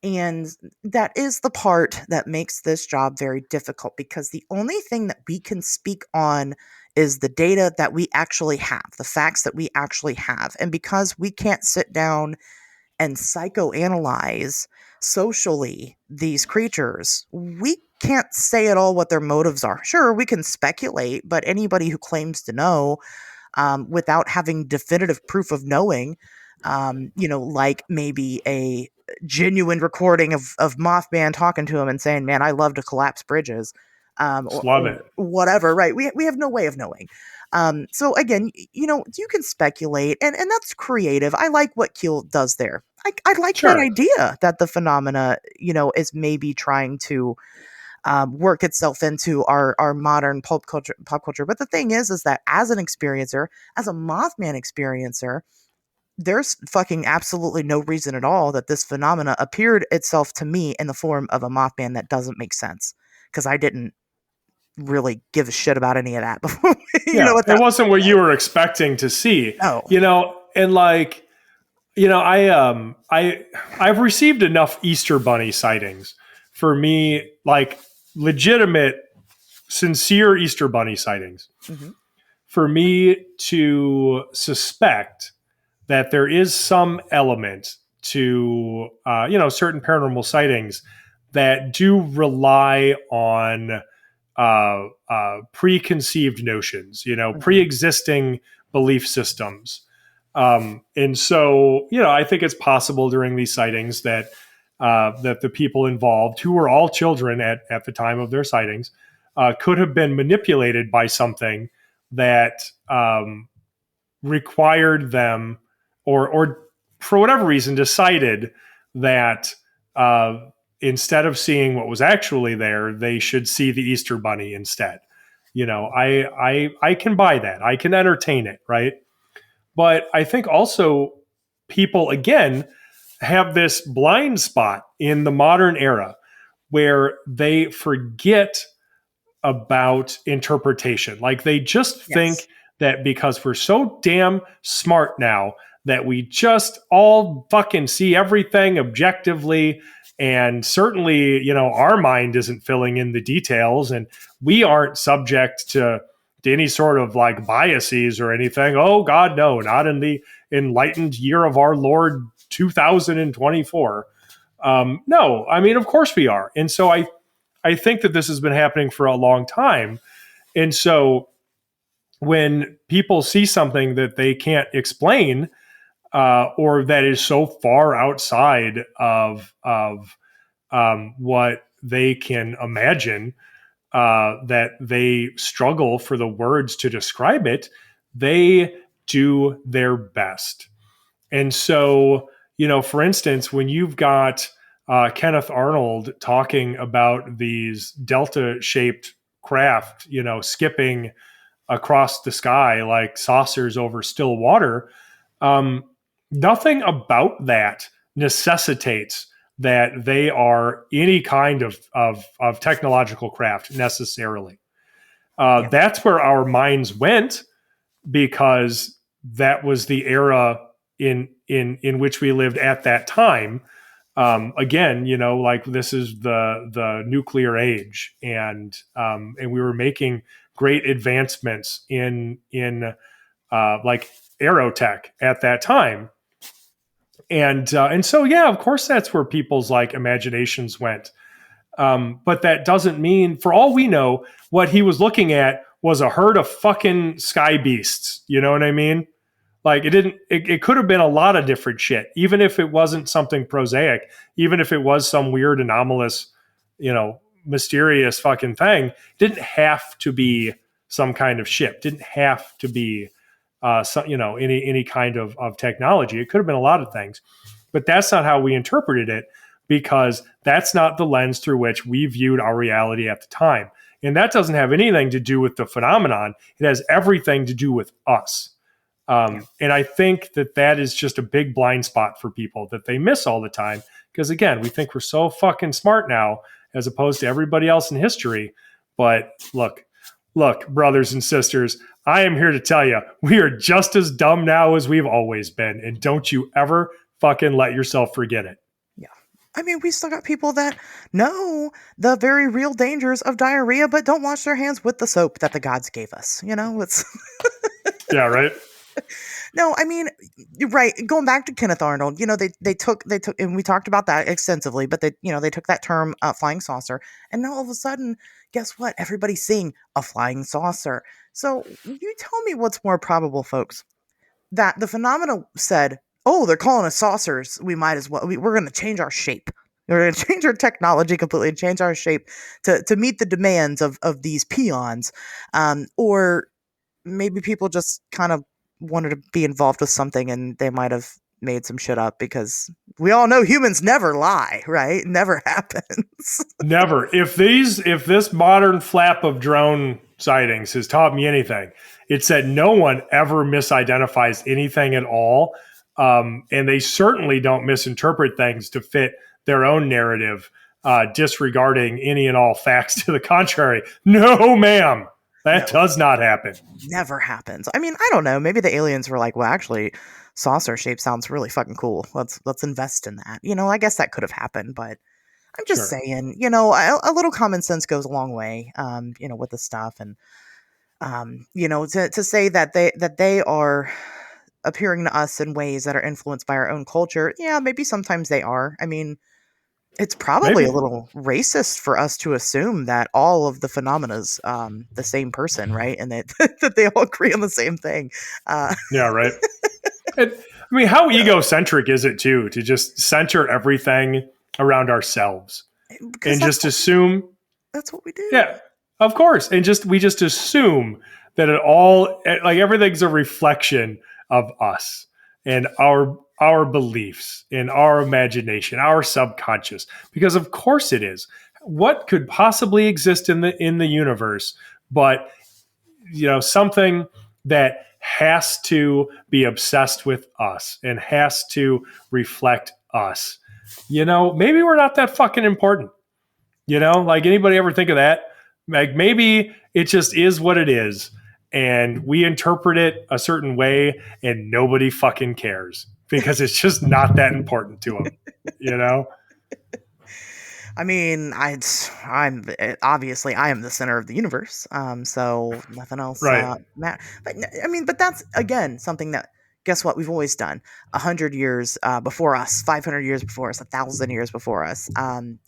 [SPEAKER 5] And that is the part that makes this job very difficult because the only thing that we can speak on is the data that we actually have, the facts that we actually have. And because we can't sit down and psychoanalyze socially these creatures, we can't say at all what their motives are. Sure, we can speculate, but anybody who claims to know without having definitive proof of knowing, like maybe a genuine recording of Mothman talking to him and saying, "Man, I love to collapse bridges,"
[SPEAKER 6] Love it.
[SPEAKER 5] whatever. Right? We have no way of knowing. So again, you can speculate, and that's creative. I like what Keel does there. I like
[SPEAKER 6] Sure.
[SPEAKER 5] that idea that the phenomena, is maybe trying to work itself into our modern pop culture. But the thing is that as an experiencer, as a Mothman experiencer, there's fucking absolutely no reason at all that this phenomena appeared itself to me in the form of a Mothman that doesn't make sense because I didn't really give a shit about any of that before.
[SPEAKER 6] It wasn't what you were expecting to see.
[SPEAKER 5] No.
[SPEAKER 6] And like, I've received enough Easter Bunny sightings for me, like legitimate, sincere Easter Bunny sightings, for me to suspect that there is some element to, certain paranormal sightings that do rely on preconceived notions, pre-existing belief systems. And so, I think it's possible during these sightings that that the people involved, who were all children at the time of their sightings, could have been manipulated by something that required them, or for whatever reason decided that instead of seeing what was actually there, they should see the Easter Bunny instead. I can buy that. I can entertain it, right? But I think also people, again, have this blind spot in the modern era where they forget about interpretation. Like they just think that because we're so damn smart now that we just all fucking see everything objectively, and certainly, our mind isn't filling in the details, and we aren't subject to any sort of like biases or anything. Oh God, no, not in the enlightened year of our Lord 2024. No, I mean, of course we are. And so I think that this has been happening for a long time. And so when people see something that they can't explain, or that is so far outside of what they can imagine, that they struggle for the words to describe it, they do their best. And so, for instance, when you've got Kenneth Arnold talking about these delta-shaped craft, skipping across the sky like saucers over still water, nothing about that necessitates that they are any kind of technological craft necessarily. That's where our minds went, because that was the era in which we lived at that time. Again, like this is the nuclear age, and we were making great advancements in like aerotech at that time. And so, yeah, of course, that's where people's like imaginations went. But that doesn't mean, for all we know, what he was looking at was a herd of fucking sky beasts. You know what I mean? Like it could have been a lot of different shit, even if it wasn't something prosaic, even if it was some weird, anomalous, mysterious fucking thing. It didn't have to be some kind of ship. Didn't have to be any kind of technology. It could have been a lot of things, but that's not how we interpreted it, because that's not the lens through which we viewed our reality at the time. And that doesn't have anything to do with the phenomenon. It has everything to do with us. And I think that is just a big blind spot for people that they miss all the time. Because again, we think we're so fucking smart now as opposed to everybody else in history. But look, brothers and sisters, I am here to tell you, we are just as dumb now as we've always been. And don't you ever fucking let yourself forget it.
[SPEAKER 5] Yeah. I mean, we still got people that know the very real dangers of diarrhea, but don't wash their hands with the soap that the gods gave us. It's
[SPEAKER 6] yeah, right.
[SPEAKER 5] No, I mean, you're right. Going back to Kenneth Arnold, they took, and we talked about that extensively, but they took that term, flying saucer, and now all of a sudden, guess what? Everybody's seeing a flying saucer. So you tell me what's more probable, folks, that the phenomena said, oh, they're calling us saucers. We might as well, we're going to change our shape. We're going to change our technology completely, change our shape to meet the demands of these peons. Or maybe people just kind of wanted to be involved with something and they might have made some shit up, because we all know humans never lie, right? It never happens.
[SPEAKER 6] Never. If this modern flap of drone sightings has taught me anything, it's that no one ever misidentifies anything at all. And they certainly don't misinterpret things to fit their own narrative, disregarding any and all facts to the contrary. No, ma'am. That does not happen.
[SPEAKER 5] Never happens. I mean, I don't know. Maybe the aliens were like, well, actually, saucer shape sounds really fucking cool. Let's invest in that. I guess that could have happened, but I'm just saying, a little common sense goes a long way, with the stuff. And, to say that they are appearing to us in ways that are influenced by our own culture. Yeah, maybe sometimes they are. I mean, it's probably a little racist for us to assume that all of the phenomena's the same person, right? And that they all agree on the same thing.
[SPEAKER 6] Yeah, right. I mean, how egocentric is it too to just center everything around ourselves and just assume
[SPEAKER 5] that's what we do?
[SPEAKER 6] Yeah, Of course. And we just assume that it all, like everything's a reflection of us and our beliefs and our imagination, our subconscious, because of course it is. What could possibly exist in the universe, but something that has to be obsessed with us and has to reflect us. Maybe we're not that fucking important. Like, anybody ever think of that? Like, maybe it just is what it is, and we interpret it a certain way, and nobody fucking cares because it's just not that important to them.
[SPEAKER 5] I mean, I'm obviously I am the center of the universe, so nothing else.
[SPEAKER 6] Right.
[SPEAKER 5] But that's again something that, guess what, we've always done. 100 years before us, 500 years before us, 1,000 years before us.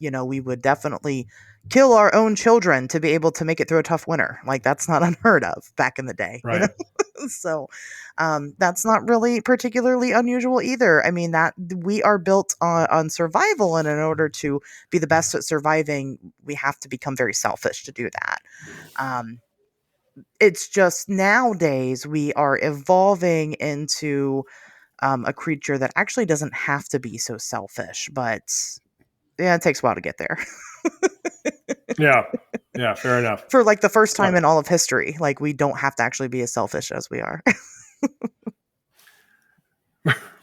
[SPEAKER 5] We would definitely kill our own children to be able to make it through a tough winter. Like, that's not unheard of back in the day.
[SPEAKER 6] Right.
[SPEAKER 5] So that's not really particularly unusual either. I mean, that we are built on survival, and in order to be the best at surviving, we have to become very selfish to do that. It's just nowadays we are evolving into a creature that actually doesn't have to be so selfish, but yeah, it takes a while to get there.
[SPEAKER 6] Yeah, fair enough.
[SPEAKER 5] For like the first time in all of history, like, we don't have to actually be as selfish as we are.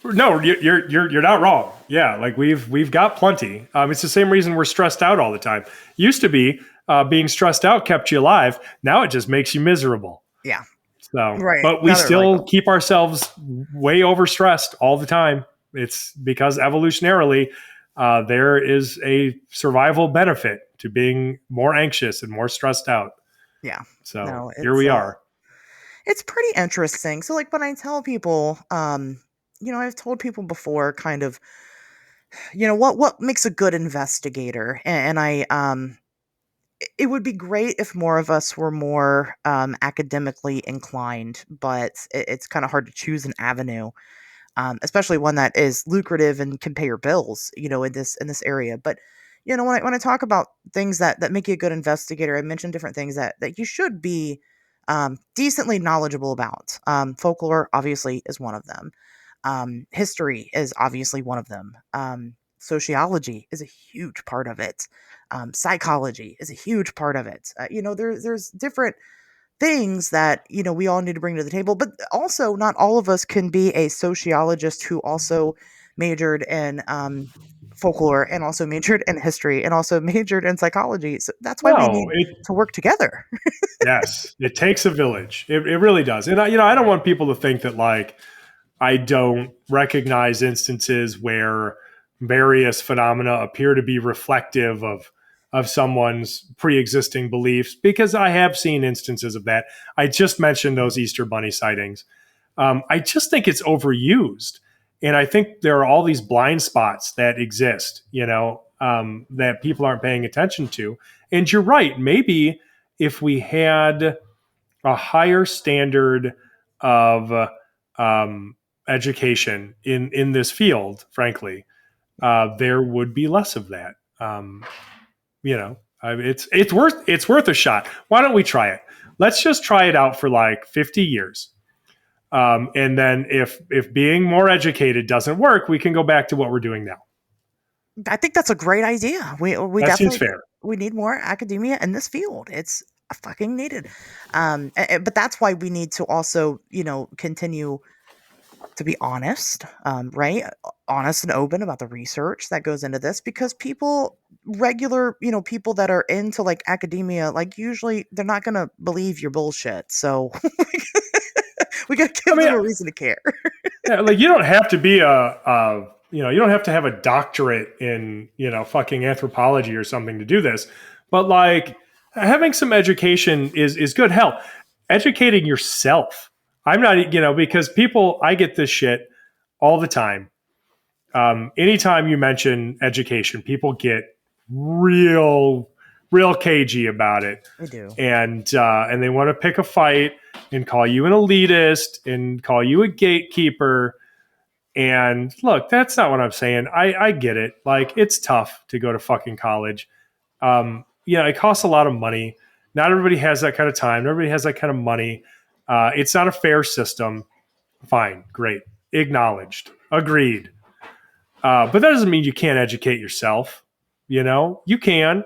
[SPEAKER 6] No, you're not wrong. Yeah, like we've got plenty. It's the same reason we're stressed out all the time. Used to be being stressed out kept you alive. Now it just makes you miserable.
[SPEAKER 5] Yeah.
[SPEAKER 6] So,
[SPEAKER 5] right.
[SPEAKER 6] But we still keep ourselves way overstressed all the time. It's because evolutionarily, there is a survival benefit to being more anxious and more stressed out.
[SPEAKER 5] Yeah.
[SPEAKER 6] So here we are.
[SPEAKER 5] It's pretty interesting. So, like, when I tell people, I've told people before, kind of, what makes a good investigator, and I, it would be great if more of us were more academically inclined, but it's kind of hard to choose an avenue, especially one that is lucrative and can pay your bills, in this area. But when I talk about things that make you a good investigator, I mention different things that you should be decently knowledgeable about. Folklore obviously is one of them. History is obviously one of them. Sociology is a huge part of it. Psychology is a huge part of it. There's different things that we all need to bring to the table, but also not all of us can be a sociologist who also majored in folklore and also majored in history and also majored in psychology. So that's why we need to work together.
[SPEAKER 6] Yes, it takes a village. It really does. And I don't want people to think that, like, I don't recognize instances where various phenomena appear to be reflective of someone's pre-existing beliefs, because I have seen instances of that. I just mentioned those Easter Bunny sightings. I just think it's overused. And I think there are all these blind spots that exist, that people aren't paying attention to. And you're right. Maybe if we had a higher standard of education in this field, frankly, there would be less of that. It's worth a shot. Why don't we try it? Let's just try it out for like 50 years. And then if being more educated doesn't work, we can go back to what we're doing now.
[SPEAKER 5] I think that's a great idea. We
[SPEAKER 6] that
[SPEAKER 5] definitely
[SPEAKER 6] seems fair.
[SPEAKER 5] We need more academia in this field. It's fucking needed. But that's why we need to also, continue to be honest, right? Honest and open about the research that goes into this, because people that are into like academia, like, usually they're not going to believe your bullshit. So we got to give them a reason to care.
[SPEAKER 6] Yeah, like, you don't have to be you don't have to have a doctorate in, fucking anthropology or something to do this. But, like, having some education is good. Hell, educating yourself. I'm not, because I get this shit all the time. Anytime you mention education, people get real cagey about it.
[SPEAKER 5] They do.
[SPEAKER 6] And they want to pick a fight and call you an elitist and call you a gatekeeper. And look, that's not what I'm saying. I get it. Like, it's tough to go to fucking college. It costs a lot of money. Not everybody has that kind of time. Not everybody has that kind of money. It's not a fair system. Fine, great, acknowledged, agreed. But that doesn't mean you can't educate yourself. You can.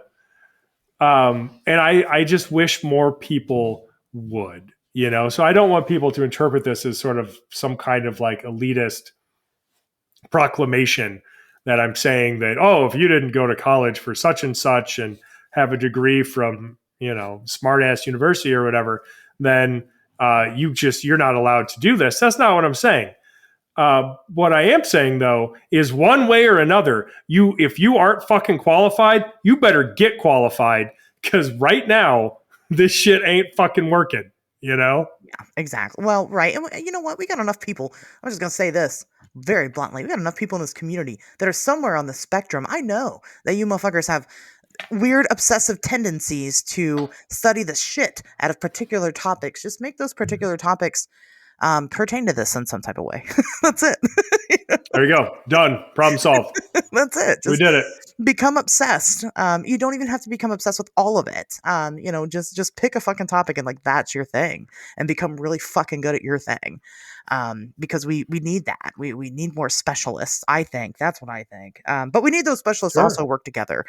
[SPEAKER 6] And I just wish more people would. So I don't want people to interpret this as sort of some kind of like elitist proclamation that I'm saying that, oh, if you didn't go to college for such and such and have a degree from, smart ass university or whatever, then you're not allowed to do this. That's not what I'm saying. What I am saying though is one way or another, if you aren't fucking qualified, you better get qualified, because right now this shit ain't fucking working.
[SPEAKER 5] Yeah, exactly. Well, right. And you know what? We got enough people. I'm just going to say this very bluntly. We got enough people in this community that are somewhere on the spectrum. I know that you motherfuckers have weird obsessive tendencies to study the shit out of particular topics. Just make those particular topics pertain to this in some type of way. That's it.
[SPEAKER 6] There you go. Done. Problem solved.
[SPEAKER 5] That's it.
[SPEAKER 6] We did it.
[SPEAKER 5] Become obsessed. You don't even have to become obsessed with all of it. Just pick a fucking topic and like that's your thing, and become really fucking good at your thing. Because we need that. We need more specialists. I think that's what I think. But we need those specialists to also work together.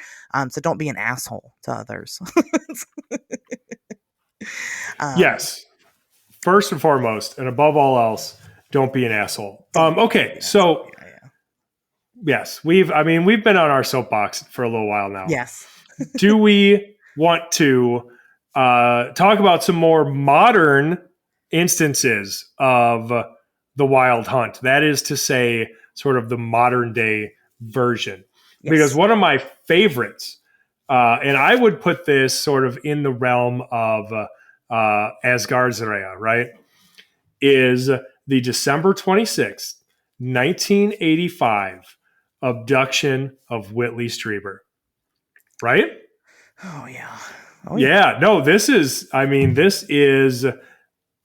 [SPEAKER 5] So don't be an asshole to others.
[SPEAKER 6] Yes. First and foremost, and above all else, don't be an asshole. Okay, so yes, we've been on our soapbox for a little while now.
[SPEAKER 5] Yes.
[SPEAKER 6] Do we want to talk about some more modern instances of the wild hunt? That is to say, sort of the modern day version. Yes. Because one of my favorites, and I would put this sort of in the realm of Asherz, right, is the December 26th, 1985 abduction of Whitley Strieber, right?
[SPEAKER 5] Oh, yeah.
[SPEAKER 6] Yeah. No, this is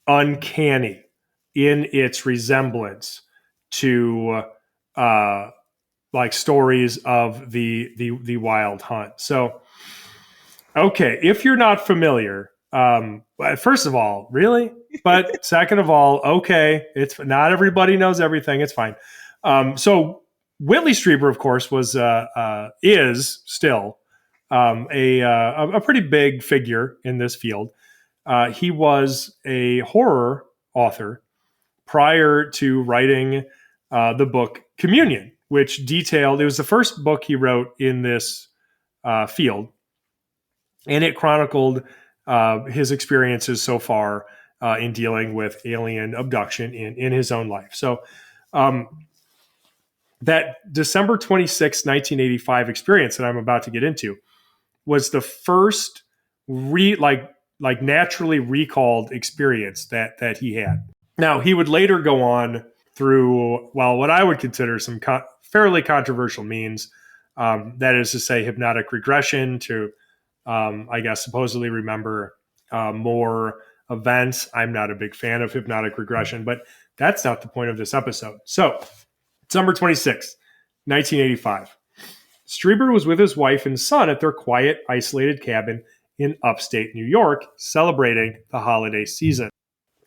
[SPEAKER 6] uncanny in its resemblance to like stories of the wild hunt. So, okay, if you're not familiar, first of all, really? But second of all, okay, it's not everybody knows everything. It's fine. So Whitley Strieber, of course, is still a pretty big figure in this field. He was a horror author prior to writing the book Communion, which it was the first book he wrote in this field, and it chronicled his experiences so far in dealing with alien abduction in his own life. So that December 26, 1985 experience that I'm about to get into was the first naturally recalled experience that he had. Now, he would later go on through, what I would consider some fairly controversial means, that is to say hypnotic regression to, I guess, supposedly remember more events. I'm not a big fan of hypnotic regression, but that's not the point of this episode. So, December 26, 1985. Strieber was with his wife and son at their quiet, isolated cabin in upstate New York, celebrating the holiday season.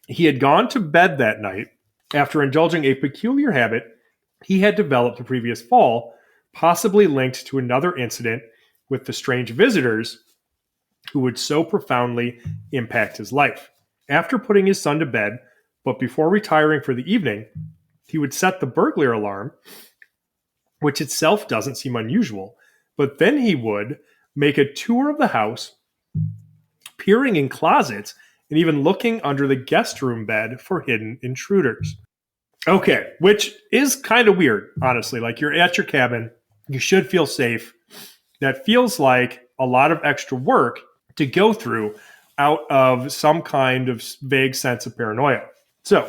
[SPEAKER 6] He had gone to bed that night after indulging a peculiar habit he had developed the previous fall, possibly linked to another incident with the strange visitors who would so profoundly impact his life. After putting his son to bed, but before retiring for the evening, he would set the burglar alarm, which itself doesn't seem unusual, but then he would make a tour of the house, peering in closets and even looking under the guest room bed for hidden intruders. Okay, which is kind of weird, honestly. Like, you're at your cabin, you should feel safe. That feels like a lot of extra work to go through out of some kind of vague sense of paranoia. So,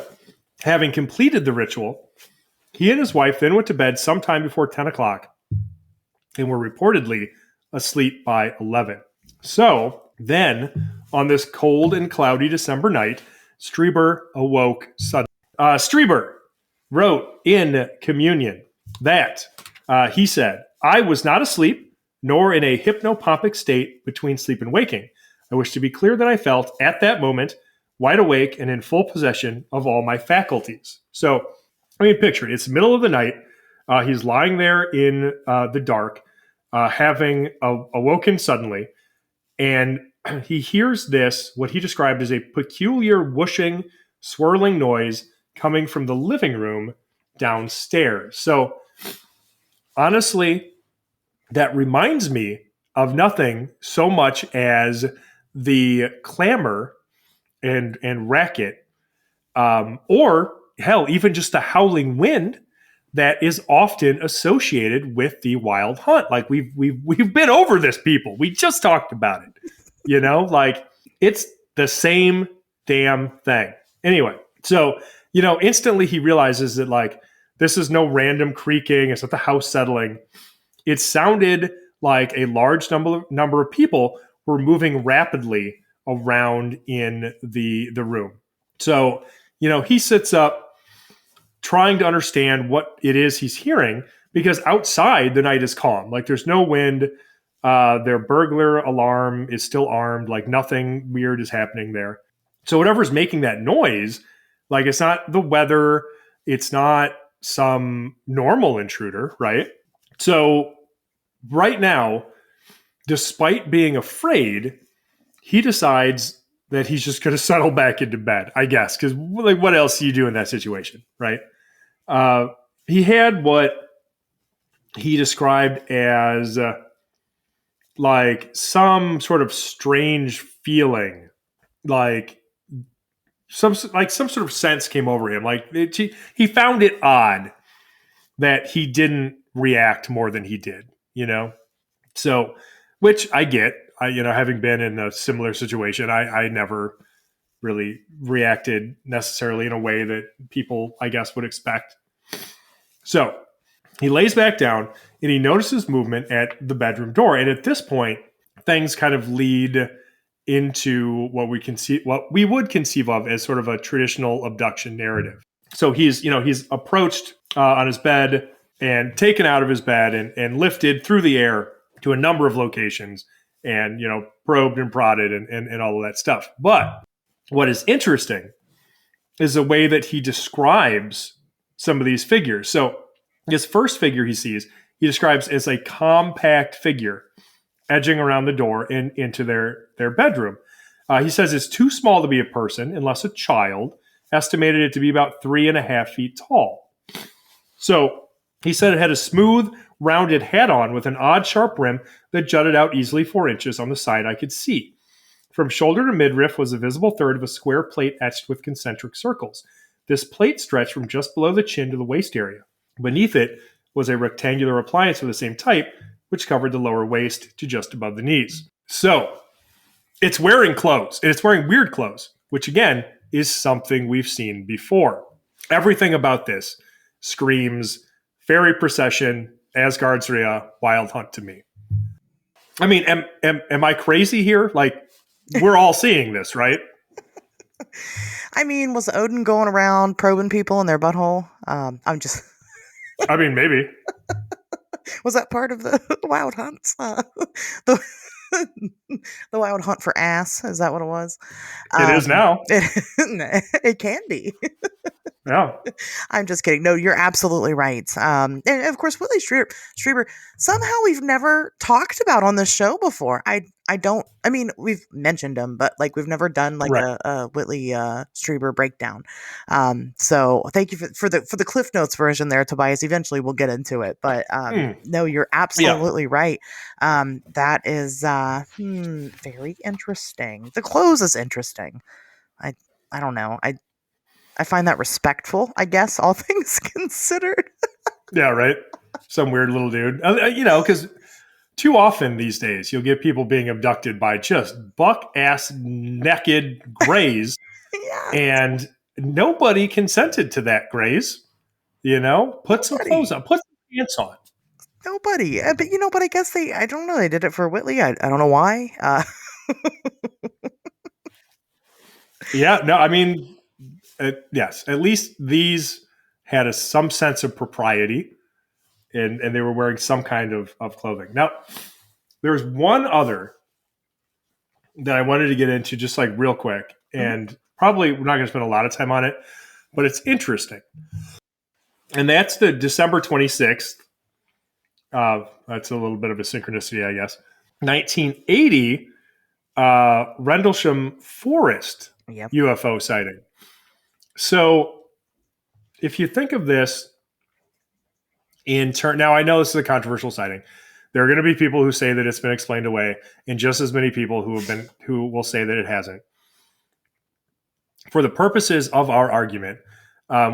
[SPEAKER 6] having completed the ritual, he and his wife then went to bed sometime before 10 o'clock and were reportedly asleep by 11. So, then, on this cold and cloudy December night, Strieber awoke suddenly. Strieber wrote in Communion that, he said, "I was not asleep, nor in a hypnopompic state between sleep and waking. I wish to be clear that I felt, at that moment, wide awake and in full possession of all my faculties. So, I mean, picture it. It's the middle of the night. He's lying there in the dark, having awoken suddenly, and he hears this, what he described as a peculiar whooshing, swirling noise coming from the living room downstairs. So, honestly, that reminds me of nothing so much as the clamor and racket, or hell, even just the howling wind that is often associated with the wild hunt. Like we've been over this, people. We just talked about it. Like it's the same damn thing. Anyway, so instantly he realizes that like this is no random creaking. It's not the house settling. It sounded like a large number of people were moving rapidly around in the room. So, he sits up trying to understand what it is he's hearing, because outside the night is calm. Like there's no wind. Their burglar alarm is still armed. Like nothing weird is happening there. So whatever's making that noise, like it's not the weather. It's not some normal intruder, right? So right now, despite being afraid, he decides that he's just going to settle back into bed, I guess, because like, what else do you do in that situation, right? He had what he described as like some sort of strange feeling, like some sort of sense came over him. Like he found it odd that he didn't react more than he did, So, which I get, having been in a similar situation, I never really reacted necessarily in a way that people, I guess, would expect. So he lays back down and he notices movement at the bedroom door. And at this point, things kind of lead into what we would conceive of as sort of a traditional abduction narrative. So he's approached on his bed and taken out of his bed and lifted through the air to a number of locations and, probed and prodded and all of that stuff. But what is interesting is the way that he describes some of these figures. So his first figure he sees, he describes as a compact figure edging around the door and into their bedroom. He says it's too small to be a person unless a child, estimated it to be about 3.5 feet tall. So he said it had a smooth, rounded hat on with an odd sharp rim that jutted out easily 4 inches on the side I could see. From shoulder to midriff was a visible third of a square plate etched with concentric circles. This plate stretched from just below the chin to the waist area. Beneath it was a rectangular appliance of the same type, which covered the lower waist to just above the knees. So it's wearing clothes, and it's wearing weird clothes, which again is something we've seen before. Everything about this screams fairy procession, Asgardia, wild hunt to me. I mean, am I crazy here? Like, we're all seeing this, right?
[SPEAKER 5] I mean, was Odin going around probing people in their butthole? I'm just...
[SPEAKER 6] I mean, maybe.
[SPEAKER 5] Was that part of the wild hunts? The wild hunt for ass? Is that what it was?
[SPEAKER 6] It is now.
[SPEAKER 5] It can be.
[SPEAKER 6] Yeah.
[SPEAKER 5] I'm just kidding. No, you're absolutely right. And of course, Whitley Strieber, somehow we've never talked about on this show before. I mean, we've mentioned him, but like we've never done like a Whitley Strieber breakdown. So thank you for the Cliff Notes version there, Tobias. Eventually we'll get into it, but no, you're absolutely right. That is very interesting. The clothes is interesting. I don't know. I find that respectful, I guess, all things considered.
[SPEAKER 6] Yeah, right. Some weird little dude. Because too often these days you'll get people being abducted by just buck-ass naked grays.
[SPEAKER 5] Yeah.
[SPEAKER 6] And nobody consented to that, grays. Put some clothes on. Put some pants on.
[SPEAKER 5] Nobody. But I guess I don't know, they did it for Whitley. I don't know why.
[SPEAKER 6] Yeah, no, I mean... yes, at least these had some sense of propriety, and they were wearing some kind of clothing. Now, there's one other that I wanted to get into just like real quick. And probably we're not going to spend a lot of time on it, but it's interesting. And that's the December 26th. That's a little bit of a synchronicity, I guess. 1980, Rendlesham Forest UFO sighting. So if you think of this in turn, now I know this is a controversial sighting. There are going to be people who say that it's been explained away, and just as many people who will say that it hasn't. For the purposes of our argument,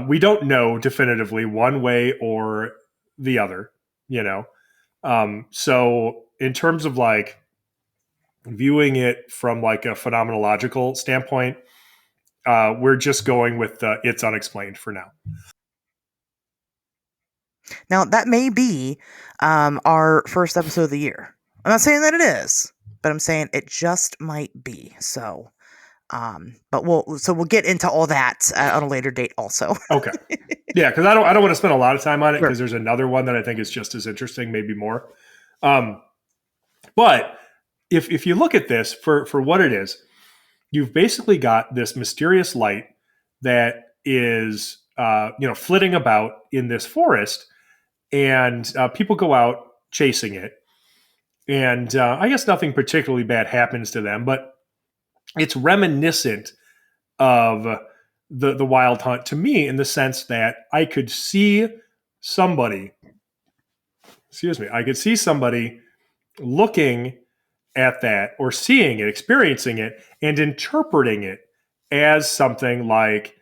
[SPEAKER 6] we don't know definitively one way or the other, you know. So in terms of like viewing it from like a phenomenological standpoint, we're just going with it's unexplained for now.
[SPEAKER 5] Now, that may be our first episode of the year. I'm not saying that it is, but I'm saying it just might be. So, but we'll get into all that on a later date also.
[SPEAKER 6] Okay. Yeah, because I don't want to spend a lot of time on it because there's another one that I think is just as interesting, maybe more. But if you look at this for what it is, you've basically got this mysterious light that is flitting about in this forest, and people go out chasing it. And I guess nothing particularly bad happens to them, but it's reminiscent of the wild hunt to me in the sense that I could see somebody looking at that or seeing it, experiencing it, and interpreting it as something like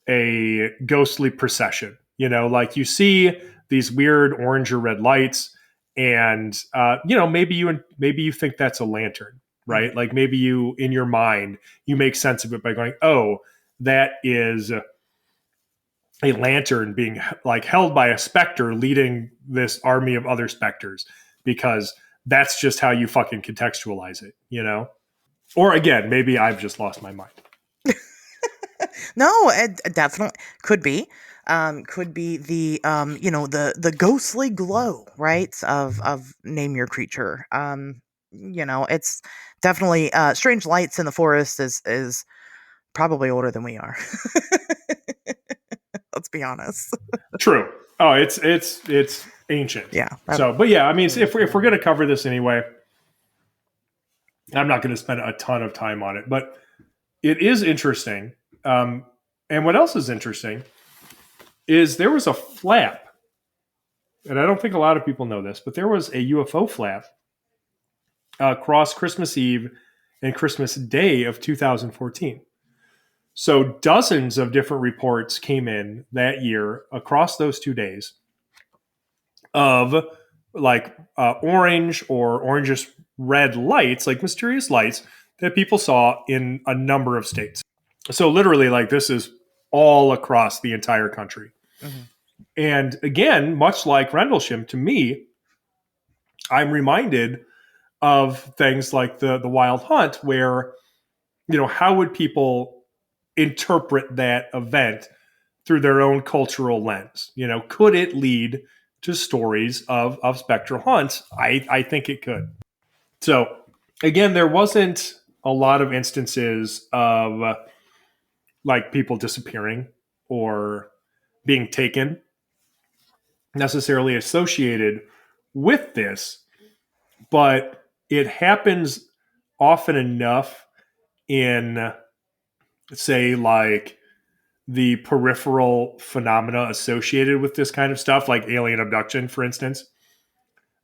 [SPEAKER 6] a ghostly procession. You know, like you see these weird orange or red lights, and maybe you think that's a lantern, right? Like maybe you, in your mind, you make sense of it by going, oh, that is a lantern being like held by a specter leading this army of other specters, because that's just how you fucking contextualize it, you know? Or again, maybe I've just lost my mind.
[SPEAKER 5] No, it definitely could be. Could be the the ghostly glow, right? Of name your creature. It's definitely strange lights in the forest is probably older than we are. Let's be honest.
[SPEAKER 6] True. Oh, it's ancient.
[SPEAKER 5] Yeah.
[SPEAKER 6] So, but yeah, I mean, if we're going to cover this anyway, I'm not going to spend a ton of time on it, but it is interesting. And what else is interesting is there was a flap, and I don't think a lot of people know this, but there was a UFO flap across Christmas Eve and Christmas Day of 2014. So dozens of different reports came in that year across those 2 days of like orange or orangish red lights, like mysterious lights that people saw in a number of states. So literally, like, this is all across the entire country. Mm-hmm. And again, much like Rendlesham, to me, I'm reminded of things like the wild hunt, where, how would people interpret that event through their own cultural lens? Could it lead to stories of spectral hunts? I think it could. So again, there wasn't a lot of instances of like people disappearing or being taken necessarily associated with this, but it happens often enough in, say, like the peripheral phenomena associated with this kind of stuff, like alien abduction, for instance,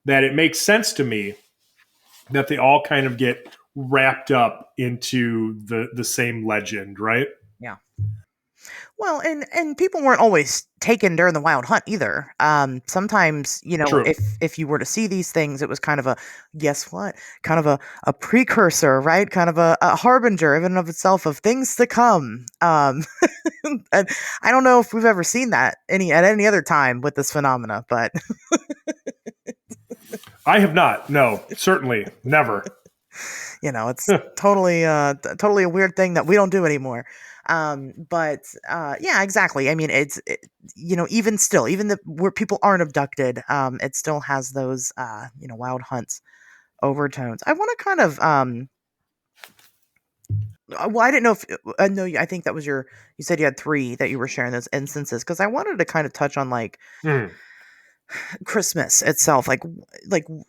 [SPEAKER 6] that it makes sense to me that they all kind of get wrapped up into the same legend, right?
[SPEAKER 5] Yeah. Well, and people weren't always taken during the wild hunt either. Sometimes,
[SPEAKER 6] True.
[SPEAKER 5] if you were to see these things, it was kind of guess what? Kind of a precursor, right? Kind of a harbinger, in and of itself, of things to come. And I don't know if we've ever seen that at any other time with this phenomena, but
[SPEAKER 6] I have not. No, certainly never.
[SPEAKER 5] It's totally a weird thing that we don't do anymore. Yeah, exactly. I mean, even still, even where people aren't abducted, it still has those, wild hunts overtones. I want to kind of, Well, I didn't know if no. I think that was you said you had 3 that you were sharing those instances because I wanted to kind of touch on like
[SPEAKER 6] Hmm.
[SPEAKER 5] Christmas itself. Like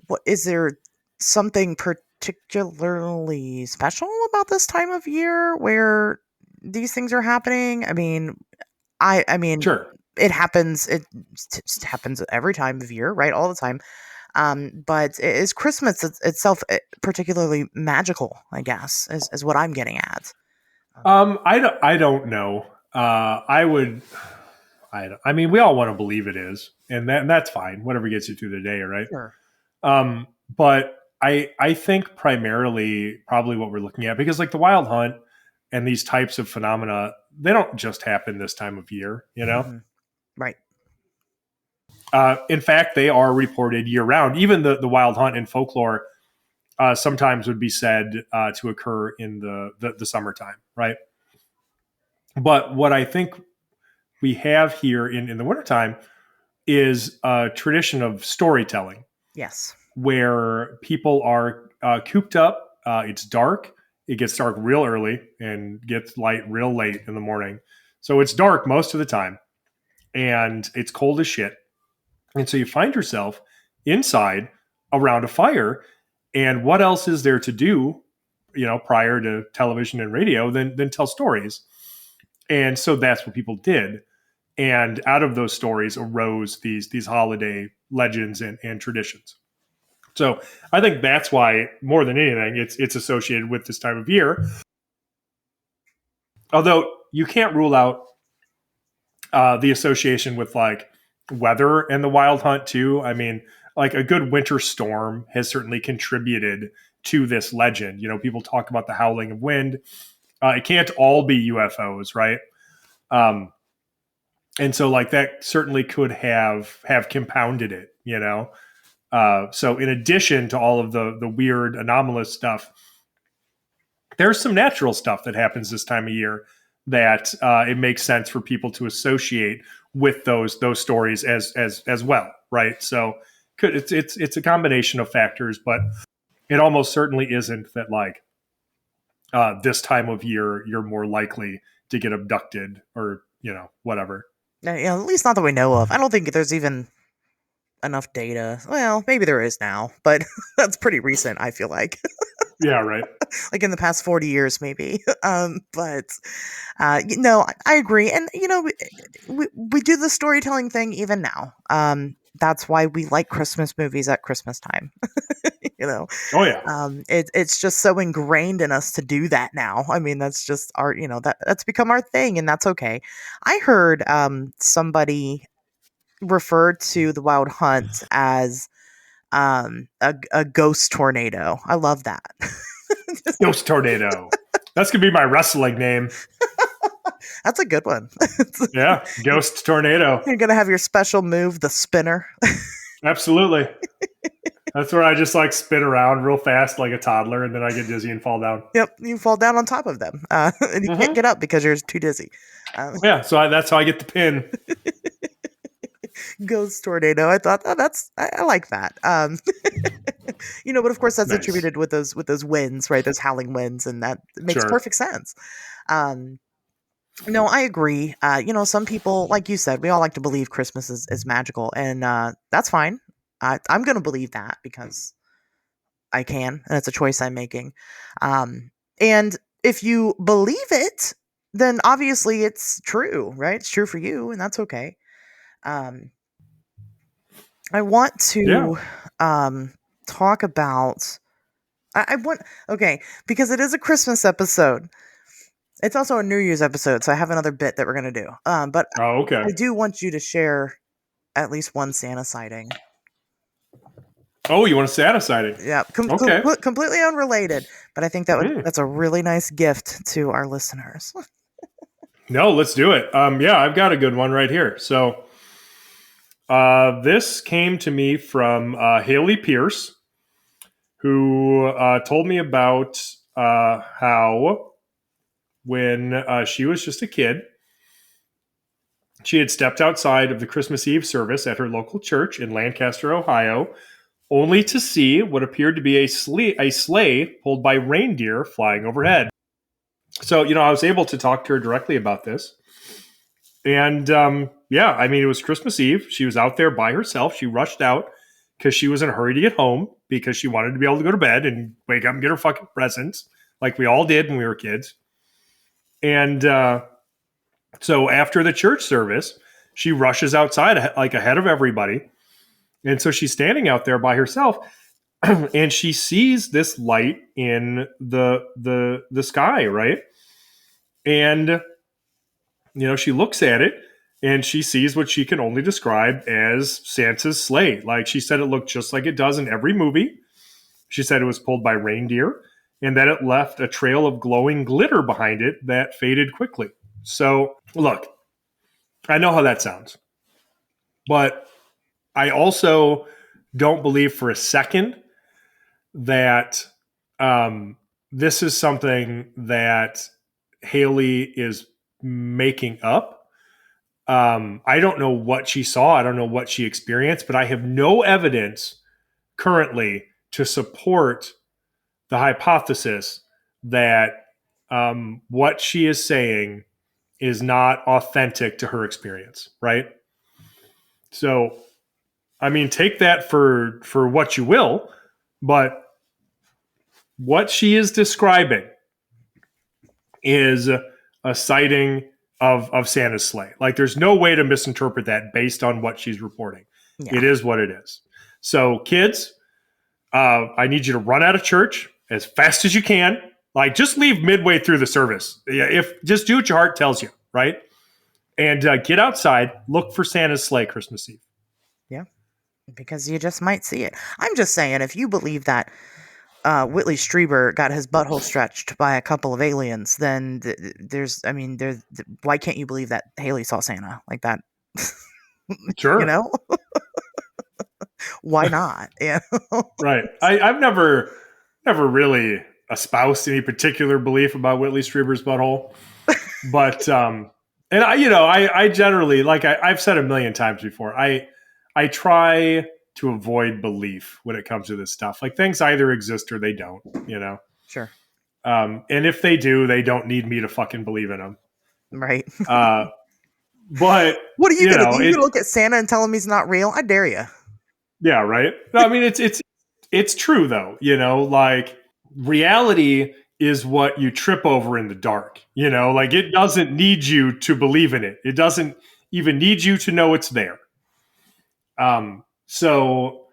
[SPEAKER 5] what is there something particularly special about this time of year where these things are happening? I mean,
[SPEAKER 6] Sure.
[SPEAKER 5] it happens. It just happens every time of year, right? All the time. But is Christmas itself particularly magical? I guess is what I'm getting at.
[SPEAKER 6] I don't know. I would. I mean, we all want to believe it is, and that's fine. Whatever gets you through the day, right?
[SPEAKER 5] Sure.
[SPEAKER 6] But I think primarily probably what we're looking at, because like the wild hunt and these types of phenomena, they don't just happen this time of year, you know.
[SPEAKER 5] Mhm. Right.
[SPEAKER 6] In fact, they are reported year round. Even the wild hunt in folklore sometimes would be said to occur in the summertime, right? But what I think we have here in the wintertime is a tradition of storytelling
[SPEAKER 5] Yes.
[SPEAKER 6] where people are cooped up. It's dark. It gets dark real early and gets light real late in the morning. So it's dark most of the time and it's cold as shit. And so you find yourself inside around a fire. And what else is there to do, prior to television and radio than tell stories? And so that's what people did. And out of those stories arose these holiday legends and traditions. So I think that's why, more than anything, it's associated with this time of year. Although you can't rule out the association with like weather and the wild hunt too. I mean, like a good winter storm has certainly contributed to this legend. People talk about the howling of wind. It can't all be UFOs, right? And so like that certainly could have compounded it, So in addition to all of the weird anomalous stuff, there's some natural stuff that happens this time of year that it makes sense for people to associate with those stories as well, right? So it's a combination of factors, but it almost certainly isn't that like this time of year you're more likely to get abducted or whatever.
[SPEAKER 5] At least not that we know of. I don't think there's even enough data. Well, maybe there is now, but that's pretty recent, I feel like.
[SPEAKER 6] Yeah, right.
[SPEAKER 5] Like in the past 40 years, maybe. But I agree. And, we do the storytelling thing even now. That's why we like Christmas movies at Christmas time.
[SPEAKER 6] Oh, yeah.
[SPEAKER 5] It's just so ingrained in us to do that now. I mean, that's just our, that's become our thing, and that's okay. I heard somebody referred to the wild hunt as a ghost tornado. I love that.
[SPEAKER 6] Ghost tornado. That's gonna be my wrestling name.
[SPEAKER 5] That's a good one.
[SPEAKER 6] Yeah, ghost tornado.
[SPEAKER 5] You're gonna have your special move, the spinner.
[SPEAKER 6] Absolutely. That's where I just like spin around real fast like a toddler, and then I get dizzy and fall down.
[SPEAKER 5] Yep, you fall down on top of them, and you can't get up because you're too dizzy.
[SPEAKER 6] Yeah, so that's how I get the pin.
[SPEAKER 5] Ghost tornado. I thought, I like that. But of course that's
[SPEAKER 6] Nice.
[SPEAKER 5] attributed with those winds, right? Those howling winds, and that makes
[SPEAKER 6] Sure.
[SPEAKER 5] perfect sense. No, I agree. Some people, like you said, we all like to believe Christmas is magical, and that's fine. I'm going to believe that because I can, and it's a choice I'm making. And if you believe it, then obviously it's true, right? It's true for you, and that's okay. I want to talk about. I want because it is a Christmas episode. It's also a New Year's episode, so I have another bit that we're gonna do. But
[SPEAKER 6] okay.
[SPEAKER 5] I do want you to share at least one Santa sighting.
[SPEAKER 6] Oh, you want a Santa sighting?
[SPEAKER 5] Yeah,
[SPEAKER 6] Okay.
[SPEAKER 5] Completely unrelated, but I think that's a really nice gift to our listeners.
[SPEAKER 6] No, let's do it. Yeah, I've got a good one right here. So this came to me from Haley Pierce, who told me about how when she was just a kid, she had stepped outside of the Christmas Eve service at her local church in Lancaster, Ohio, only to see what appeared to be a sleigh pulled by reindeer flying overhead. So, I was able to talk to her directly about this. And it was Christmas Eve. She was out there by herself. She rushed out because she was in a hurry to get home because she wanted to be able to go to bed and wake up and get her fucking presents like we all did when we were kids. And so after the church service, she rushes outside like ahead of everybody. And so she's standing out there by herself and she sees this light in the sky, right? And she looks at it and she sees what she can only describe as Santa's sleigh. Like she said, it looked just like it does in every movie. She said it was pulled by reindeer and that it left a trail of glowing glitter behind it that faded quickly. So look, I know how that sounds, but I also don't believe for a second that this is something that Haley is making up. I don't know what she saw. I don't know what she experienced, but I have no evidence currently to support the hypothesis that what she is saying is not authentic to her experience, right? So, take that for what you will, but what she is describing is a sighting of Santa's sleigh. Like there's no way to misinterpret that based on what she's reporting. Yeah. It is what it is. So kids, I need you to run out of church as fast as you can. Like just leave midway through the service. Just do what your heart tells you, right? And get outside, look for Santa's sleigh Christmas Eve.
[SPEAKER 5] Yeah, because you just might see it. I'm just saying, if you believe that Whitley Strieber got his butthole stretched by a couple of aliens, then why can't you believe that Haley saw Santa like that?
[SPEAKER 6] Sure.
[SPEAKER 5] Why not? Yeah.
[SPEAKER 6] Right. I've never really espoused any particular belief about Whitley Strieber's butthole, but and I generally, like I've said a million times before, I try to avoid belief when it comes to this stuff. Like things either exist or they don't,
[SPEAKER 5] Sure.
[SPEAKER 6] And if they do, they don't need me to fucking believe in them.
[SPEAKER 5] Right.
[SPEAKER 6] But
[SPEAKER 5] what are you going to do? You going to look at Santa and tell him he's not real? I dare you.
[SPEAKER 6] Yeah. Right. No, it's true though. Like reality is what you trip over in the dark, like it doesn't need you to believe in it. It doesn't even need you to know it's there. So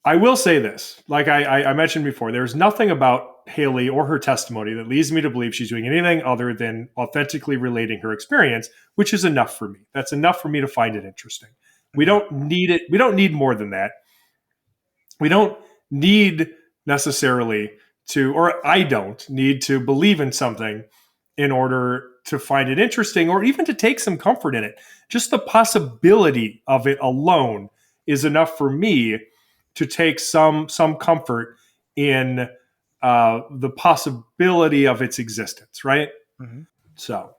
[SPEAKER 6] I will say this, like I mentioned before, there's nothing about Haley or her testimony that leads me to believe she's doing anything other than authentically relating her experience, which is enough for me. That's enough for me to find it interesting. We don't need it. We don't need more than that. We don't need necessarily I don't need to believe in something in order to find it interesting or even to take some comfort in it. Just the possibility of it alone is enough for me to take some comfort in the possibility of its existence, right? Mm-hmm. So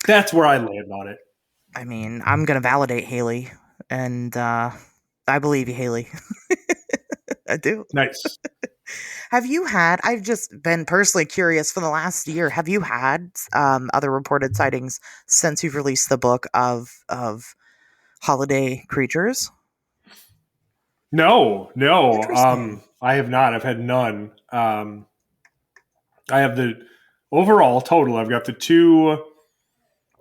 [SPEAKER 6] that's where I land on it.
[SPEAKER 5] I'm going to validate Haley, and I believe you, Haley. I do.
[SPEAKER 6] Nice.
[SPEAKER 5] I've just been personally curious for the last year, have you had other reported sightings since you've released the book of holiday creatures?
[SPEAKER 6] No. I have not. I've had none. I have the overall total. I've got the 2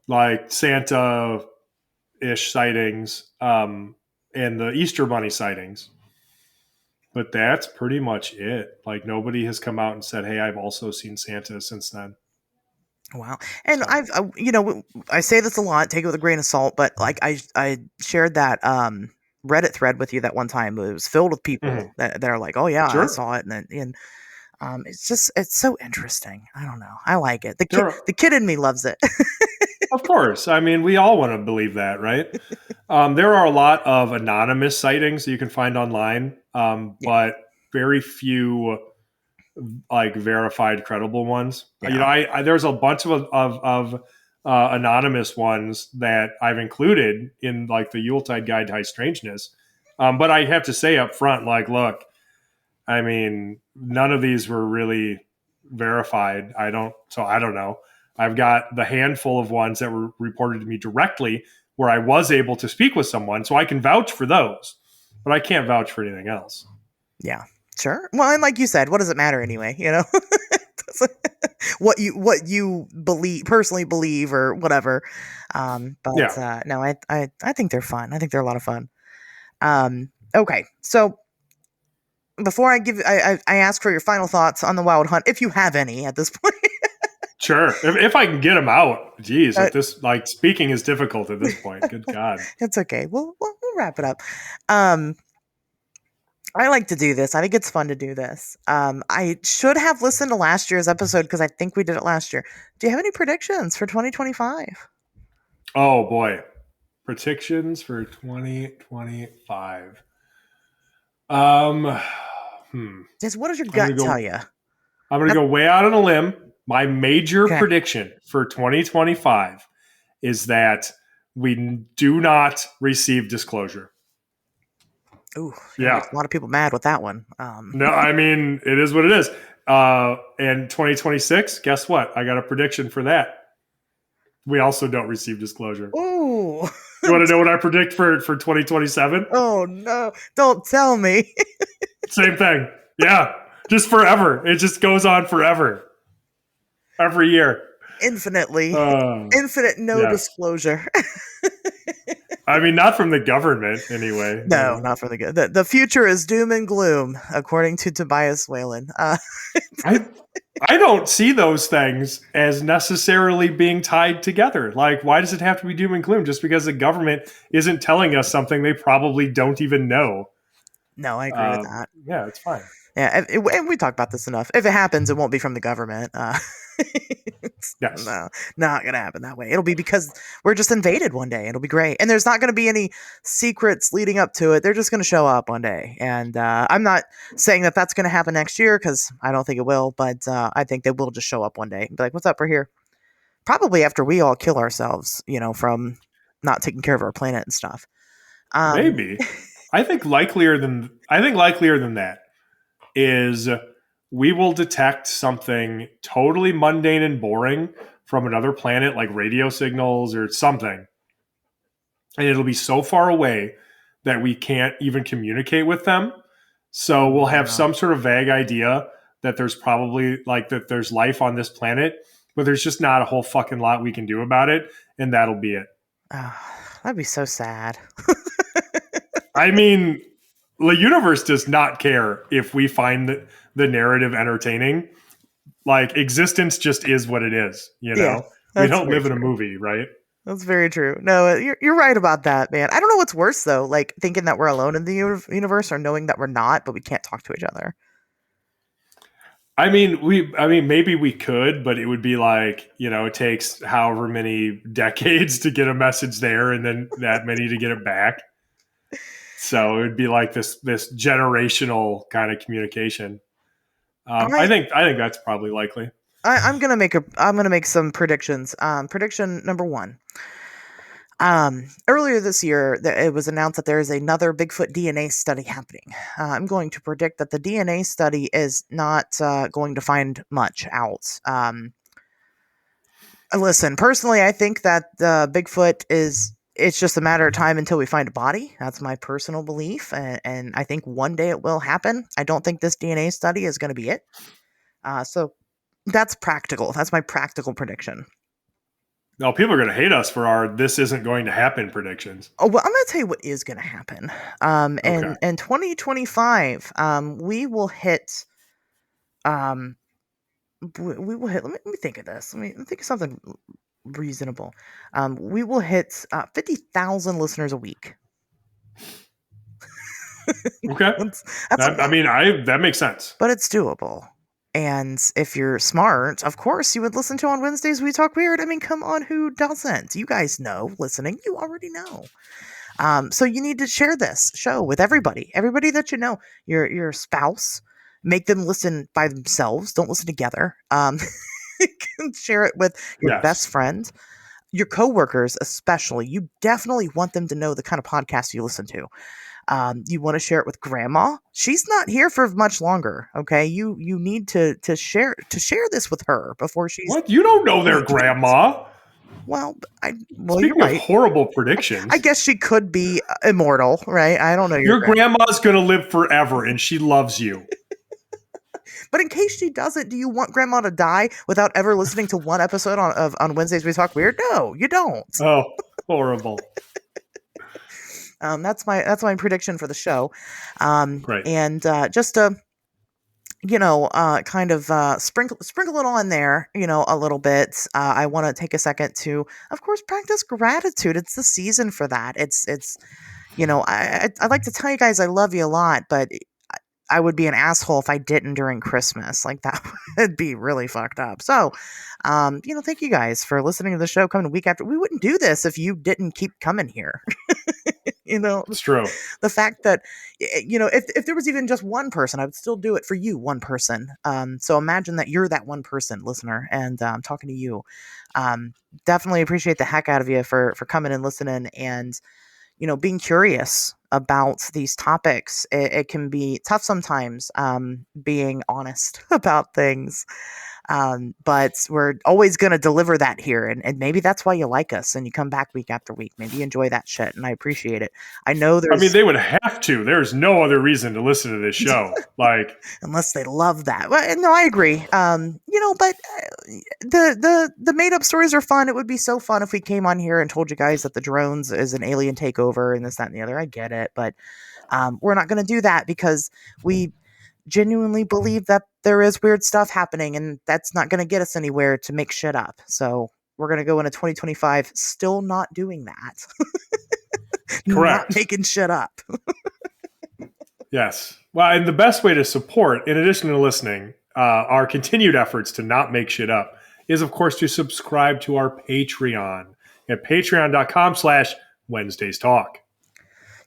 [SPEAKER 6] like Santa-ish sightings and the Easter Bunny sightings. But that's pretty much it. Like nobody has come out and said, "Hey, I've also seen Santa" since then.
[SPEAKER 5] Wow. And so. I say this a lot, take it with a grain of salt, but like I shared that Reddit thread with you that one time. It was filled with people that are like, "Oh yeah, sure. I saw it," and it's so interesting. I don't know. I like it. The kid in me loves it.
[SPEAKER 6] Of course. We all want to believe that, right? There are a lot of anonymous sightings that you can find online, but very few like verified, credible ones. Yeah. There's a bunch of anonymous ones that I've included in like the Yuletide Guide to High Strangeness. But I have to say up front, like, look, none of these were really verified. I don't know. I've got the handful of ones that were reported to me directly where I was able to speak with someone, so I can vouch for those, but I can't vouch for anything else.
[SPEAKER 5] Yeah, sure. Well, and like you said, what does it matter anyway? What you personally believe or whatever. No, I think they're fun. I think they're a lot of fun. Okay, so before I ask for your final thoughts on the Wild Hunt, if you have any at this point.
[SPEAKER 6] Sure, if I can get them out. Geez, this speaking is difficult at this point. Good God,
[SPEAKER 5] it's okay. We'll wrap it up. I like to do this. I think it's fun to do this. I should have listened to last year's episode because I think we did it last year. Do you have any predictions for 2025?
[SPEAKER 6] Oh boy, predictions for 2025.
[SPEAKER 5] Just what does your gut tell you?
[SPEAKER 6] I'm going to go way out on a limb. My major prediction for 2025 is that we do not receive disclosure.
[SPEAKER 5] Ooh, yeah. A lot of people mad with that one.
[SPEAKER 6] No, I mean, it is what it is. And 2026, guess what? I got a prediction for that. We also don't receive disclosure.
[SPEAKER 5] Ooh.
[SPEAKER 6] You want to know what I predict for 2027?
[SPEAKER 5] Oh, no. Don't tell me.
[SPEAKER 6] Same thing. Yeah. Just forever. It just goes on forever. Every year.
[SPEAKER 5] Infinitely. Infinite disclosure.
[SPEAKER 6] I mean, not from the government, anyway.
[SPEAKER 5] No, not from the future is doom and gloom, according to Tobias Whalen.
[SPEAKER 6] I don't see those things as necessarily being tied together. Like, why does it have to be doom and gloom? Just because the government isn't telling us something they probably don't even know.
[SPEAKER 5] No, I agree with that.
[SPEAKER 6] Yeah, it's fine.
[SPEAKER 5] Yeah, and we talk about this enough. If it happens, it won't be from the government.
[SPEAKER 6] Yes.
[SPEAKER 5] No, not going to happen that way. It'll be because we're just invaded one day. It'll be great. And there's not going to be any secrets leading up to it. They're just going to show up one day. And I'm not saying that that's going to happen next year because I don't think it will. But I think they will just show up one day and be like, what's up? We're here. Probably after we all kill ourselves, from not taking care of our planet and stuff.
[SPEAKER 6] Maybe. I think likelier than that is we will detect something totally mundane and boring from another planet, like radio signals or something. And it'll be so far away that we can't even communicate with them. So we'll have some sort of vague idea that there's probably that there's life on this planet, but there's just not a whole fucking lot we can do about it. And that'll be it.
[SPEAKER 5] That'd be so sad.
[SPEAKER 6] I mean, the universe does not care if we find the narrative entertaining. Like, existence just is what it is,
[SPEAKER 5] Yeah,
[SPEAKER 6] we don't live in a movie, right?
[SPEAKER 5] That's very true. No, you're right about that, man. I don't know what's worse, though, like thinking that we're alone in the universe or knowing that we're not, but we can't talk to each other.
[SPEAKER 6] I mean, maybe we could, but it would be like, it takes however many decades to get a message there and then that many to get it back. So it would be like this generational kind of communication. I think that's probably likely.
[SPEAKER 5] I'm gonna make some predictions. Prediction number 1. Earlier this year, it was announced that there is another Bigfoot DNA study happening. I'm going to predict that the DNA study is not going to find much out. Listen, personally, I think that Bigfoot it's just a matter of time until we find a body. That's my personal belief. And I think one day it will happen. I don't think this DNA study is going to be it. So that's practical. That's my practical prediction.
[SPEAKER 6] No, people are going to hate us for our "this isn't going to happen" predictions.
[SPEAKER 5] Oh, well, I'm going to tell you what is going to happen. In 2025, we will hit. We will hit. Let me think of this. Let me think of something reasonable. We will hit 50,000 listeners a week.
[SPEAKER 6] Okay, that makes sense.
[SPEAKER 5] But it's doable. And if you're smart, of course, you would listen to on Wednesdays We Talk Weird. I mean, come on, who doesn't? You guys know, listening, you already know. So you need to share this show with everybody that you know. Your spouse, make them listen by themselves. Don't listen together. Share it with your best friend, your coworkers, especially. You definitely want them to know the kind of podcast you listen to. You want to share it with grandma. She's not here for much longer. Okay. You need to share this with her before she's.
[SPEAKER 6] What? You don't know their grandma.
[SPEAKER 5] Well, you're
[SPEAKER 6] Speaking of
[SPEAKER 5] right.
[SPEAKER 6] horrible predictions,
[SPEAKER 5] I guess she could be immortal, right? I don't know.
[SPEAKER 6] Your grandma's going to live forever and she loves you.
[SPEAKER 5] But in case she doesn't, do you want grandma to die without ever listening to one episode on Wednesdays We Talk Weird? No, you don't.
[SPEAKER 6] Oh, horrible.
[SPEAKER 5] That's my prediction for the show.
[SPEAKER 6] Great.
[SPEAKER 5] And just to kind of sprinkle it on there, a little bit. I want to take a second to, of course, practice gratitude. It's the season for that. It's I like to tell you guys I love you a lot, but I would be an asshole if I didn't during Christmas. Like, that would be really fucked up. So, thank you guys for listening to the show, coming week after. We wouldn't do this if you didn't keep coming here.
[SPEAKER 6] It's true.
[SPEAKER 5] The fact that, if there was even just one person, I would still do it for you, one person. So imagine that you're that one person, listener, and I'm talking to you. Definitely appreciate the heck out of you for coming and listening and, being curious about these topics. It can be tough sometimes, being honest about things. But we're always going to deliver that here. And maybe that's why you like us and you come back week after week. Maybe you enjoy that shit, and I appreciate it. I know
[SPEAKER 6] they would have to. There's no other reason to listen to this show.
[SPEAKER 5] Unless they love that. Well, no, I agree. But the made up stories are fun. It would be so fun if we came on here and told you guys that the drones is an alien takeover and this, that, and the other. I get it. But we're not going to do that because we genuinely believe that there is weird stuff happening, and that's not going to get us anywhere to make shit up. So we're going to go into 2025 still not doing that.
[SPEAKER 6] Correct.
[SPEAKER 5] Not making shit up.
[SPEAKER 6] Yes. Well, and the best way to support, in addition to listening, our continued efforts to not make shit up is, of course, to subscribe to our Patreon at patreon.com/Wednesdays Talk.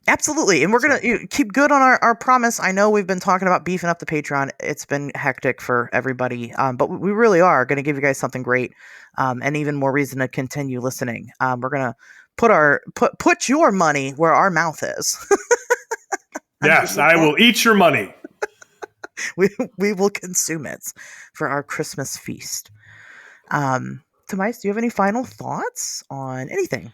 [SPEAKER 5] Absolutely. And we're going to keep good on our promise. I know we've been talking about beefing up the Patreon. It's been hectic for everybody. But we really are going to give you guys something great, and even more reason to continue listening. We're going to put your money where our mouth is.
[SPEAKER 6] Yes, I will eat your money.
[SPEAKER 5] We will consume it for our Christmas feast. Tobias, do you have any final thoughts on anything?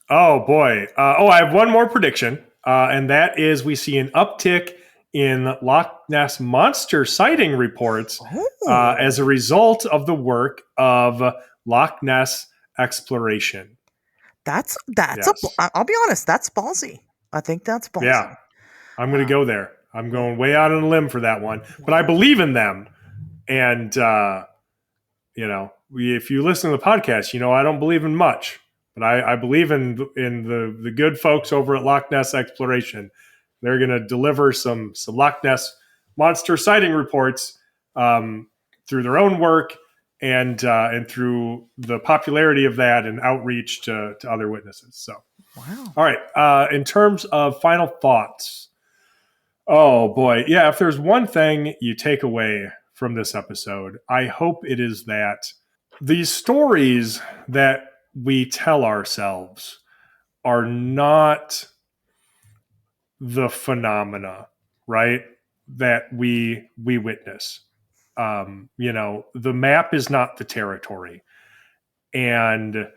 [SPEAKER 6] Oh, boy. I have one more prediction, and that is we see an uptick in Loch Ness Monster sighting reports as a result of the work of Loch Ness exploration.
[SPEAKER 5] Yes. I'll be honest, that's ballsy. I think that's ballsy.
[SPEAKER 6] Yeah, I'm going to go there. I'm going way out on a limb for that one, but I believe in them. And, if you listen to the podcast, I don't believe in much. But I believe in the good folks over at Loch Ness Exploration. They're going to deliver some Loch Ness monster sighting reports through their own work and through the popularity of that and outreach to other witnesses. So,
[SPEAKER 5] wow.
[SPEAKER 6] All right. In terms of final thoughts, oh boy, yeah. If there's one thing you take away from this episode, I hope it is that these stories that we tell ourselves are not the phenomena, right, that we witness. The map is not the territory. And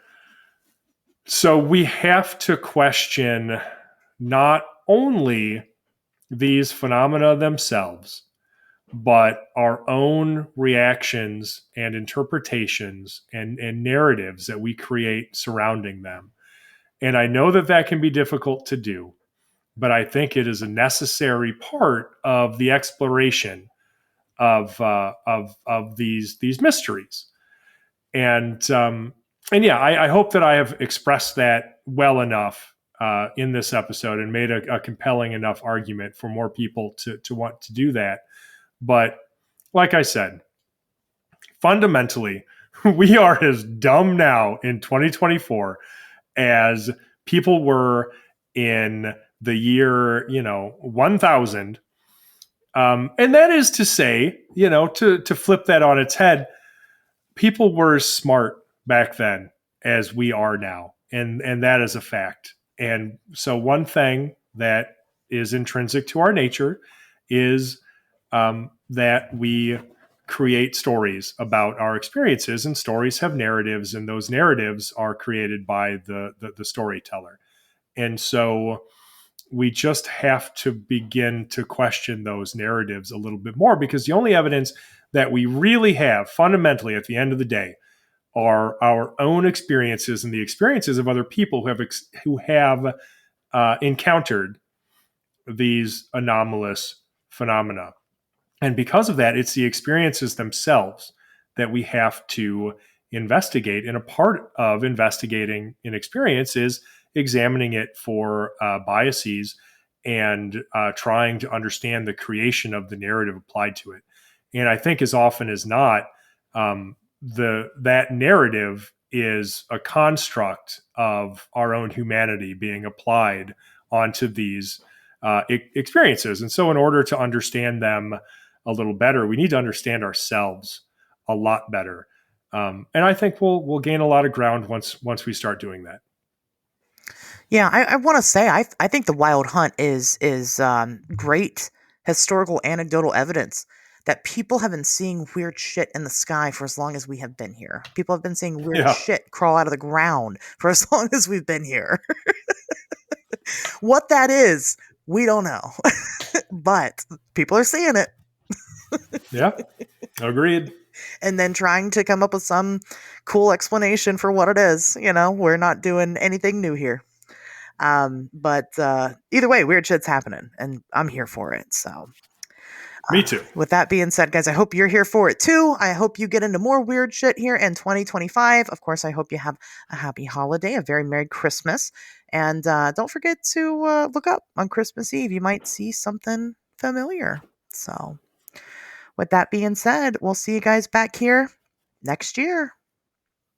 [SPEAKER 6] so we have to question not only these phenomena themselves, but our own reactions and interpretations and narratives that we create surrounding them. And I know that can be difficult to do, but I think it is a necessary part of the exploration of these mysteries. And yeah, I hope that I have expressed that well enough in this episode and made a compelling enough argument for more people to want to do that. But like I said, fundamentally, we are as dumb now in 2024 as people were in the year, 1000. And that is to say, to flip that on its head, people were as smart back then as we are now. And that is a fact. And so one thing that is intrinsic to our nature is that we create stories about our experiences, and stories have narratives, and those narratives are created by the storyteller. And so we just have to begin to question those narratives a little bit more, because the only evidence that we really have fundamentally at the end of the day are our own experiences and the experiences of other people who have encountered these anomalous phenomena. And because of that, it's the experiences themselves that we have to investigate. And a part of investigating an experience is examining it for biases and trying to understand the creation of the narrative applied to it. And I think as often as not, that narrative is a construct of our own humanity being applied onto these experiences. And so in order to understand them a little better, we need to understand ourselves a lot better. And I think we'll gain a lot of ground once we start doing that.
[SPEAKER 5] Yeah, I want to say I think the Wild Hunt is great historical anecdotal evidence that people have been seeing weird shit in the sky for as long as we have been here. People have been seeing weird
[SPEAKER 6] Yeah.
[SPEAKER 5] shit crawl out of the ground for as long as we've been here. What that is, we don't know. But people are seeing it.
[SPEAKER 6] Yeah, agreed.
[SPEAKER 5] And then trying to come up with some cool explanation for what it is. We're not doing anything new here. But either way, weird shit's happening, and I'm here for it. So,
[SPEAKER 6] Me too.
[SPEAKER 5] With that being said, guys, I hope you're here for it too. I hope you get into more weird shit here in 2025. Of course, I hope you have a happy holiday, a very Merry Christmas, and don't forget to look up on Christmas Eve. You might see something familiar. So, with that being said, we'll see you guys back here next year.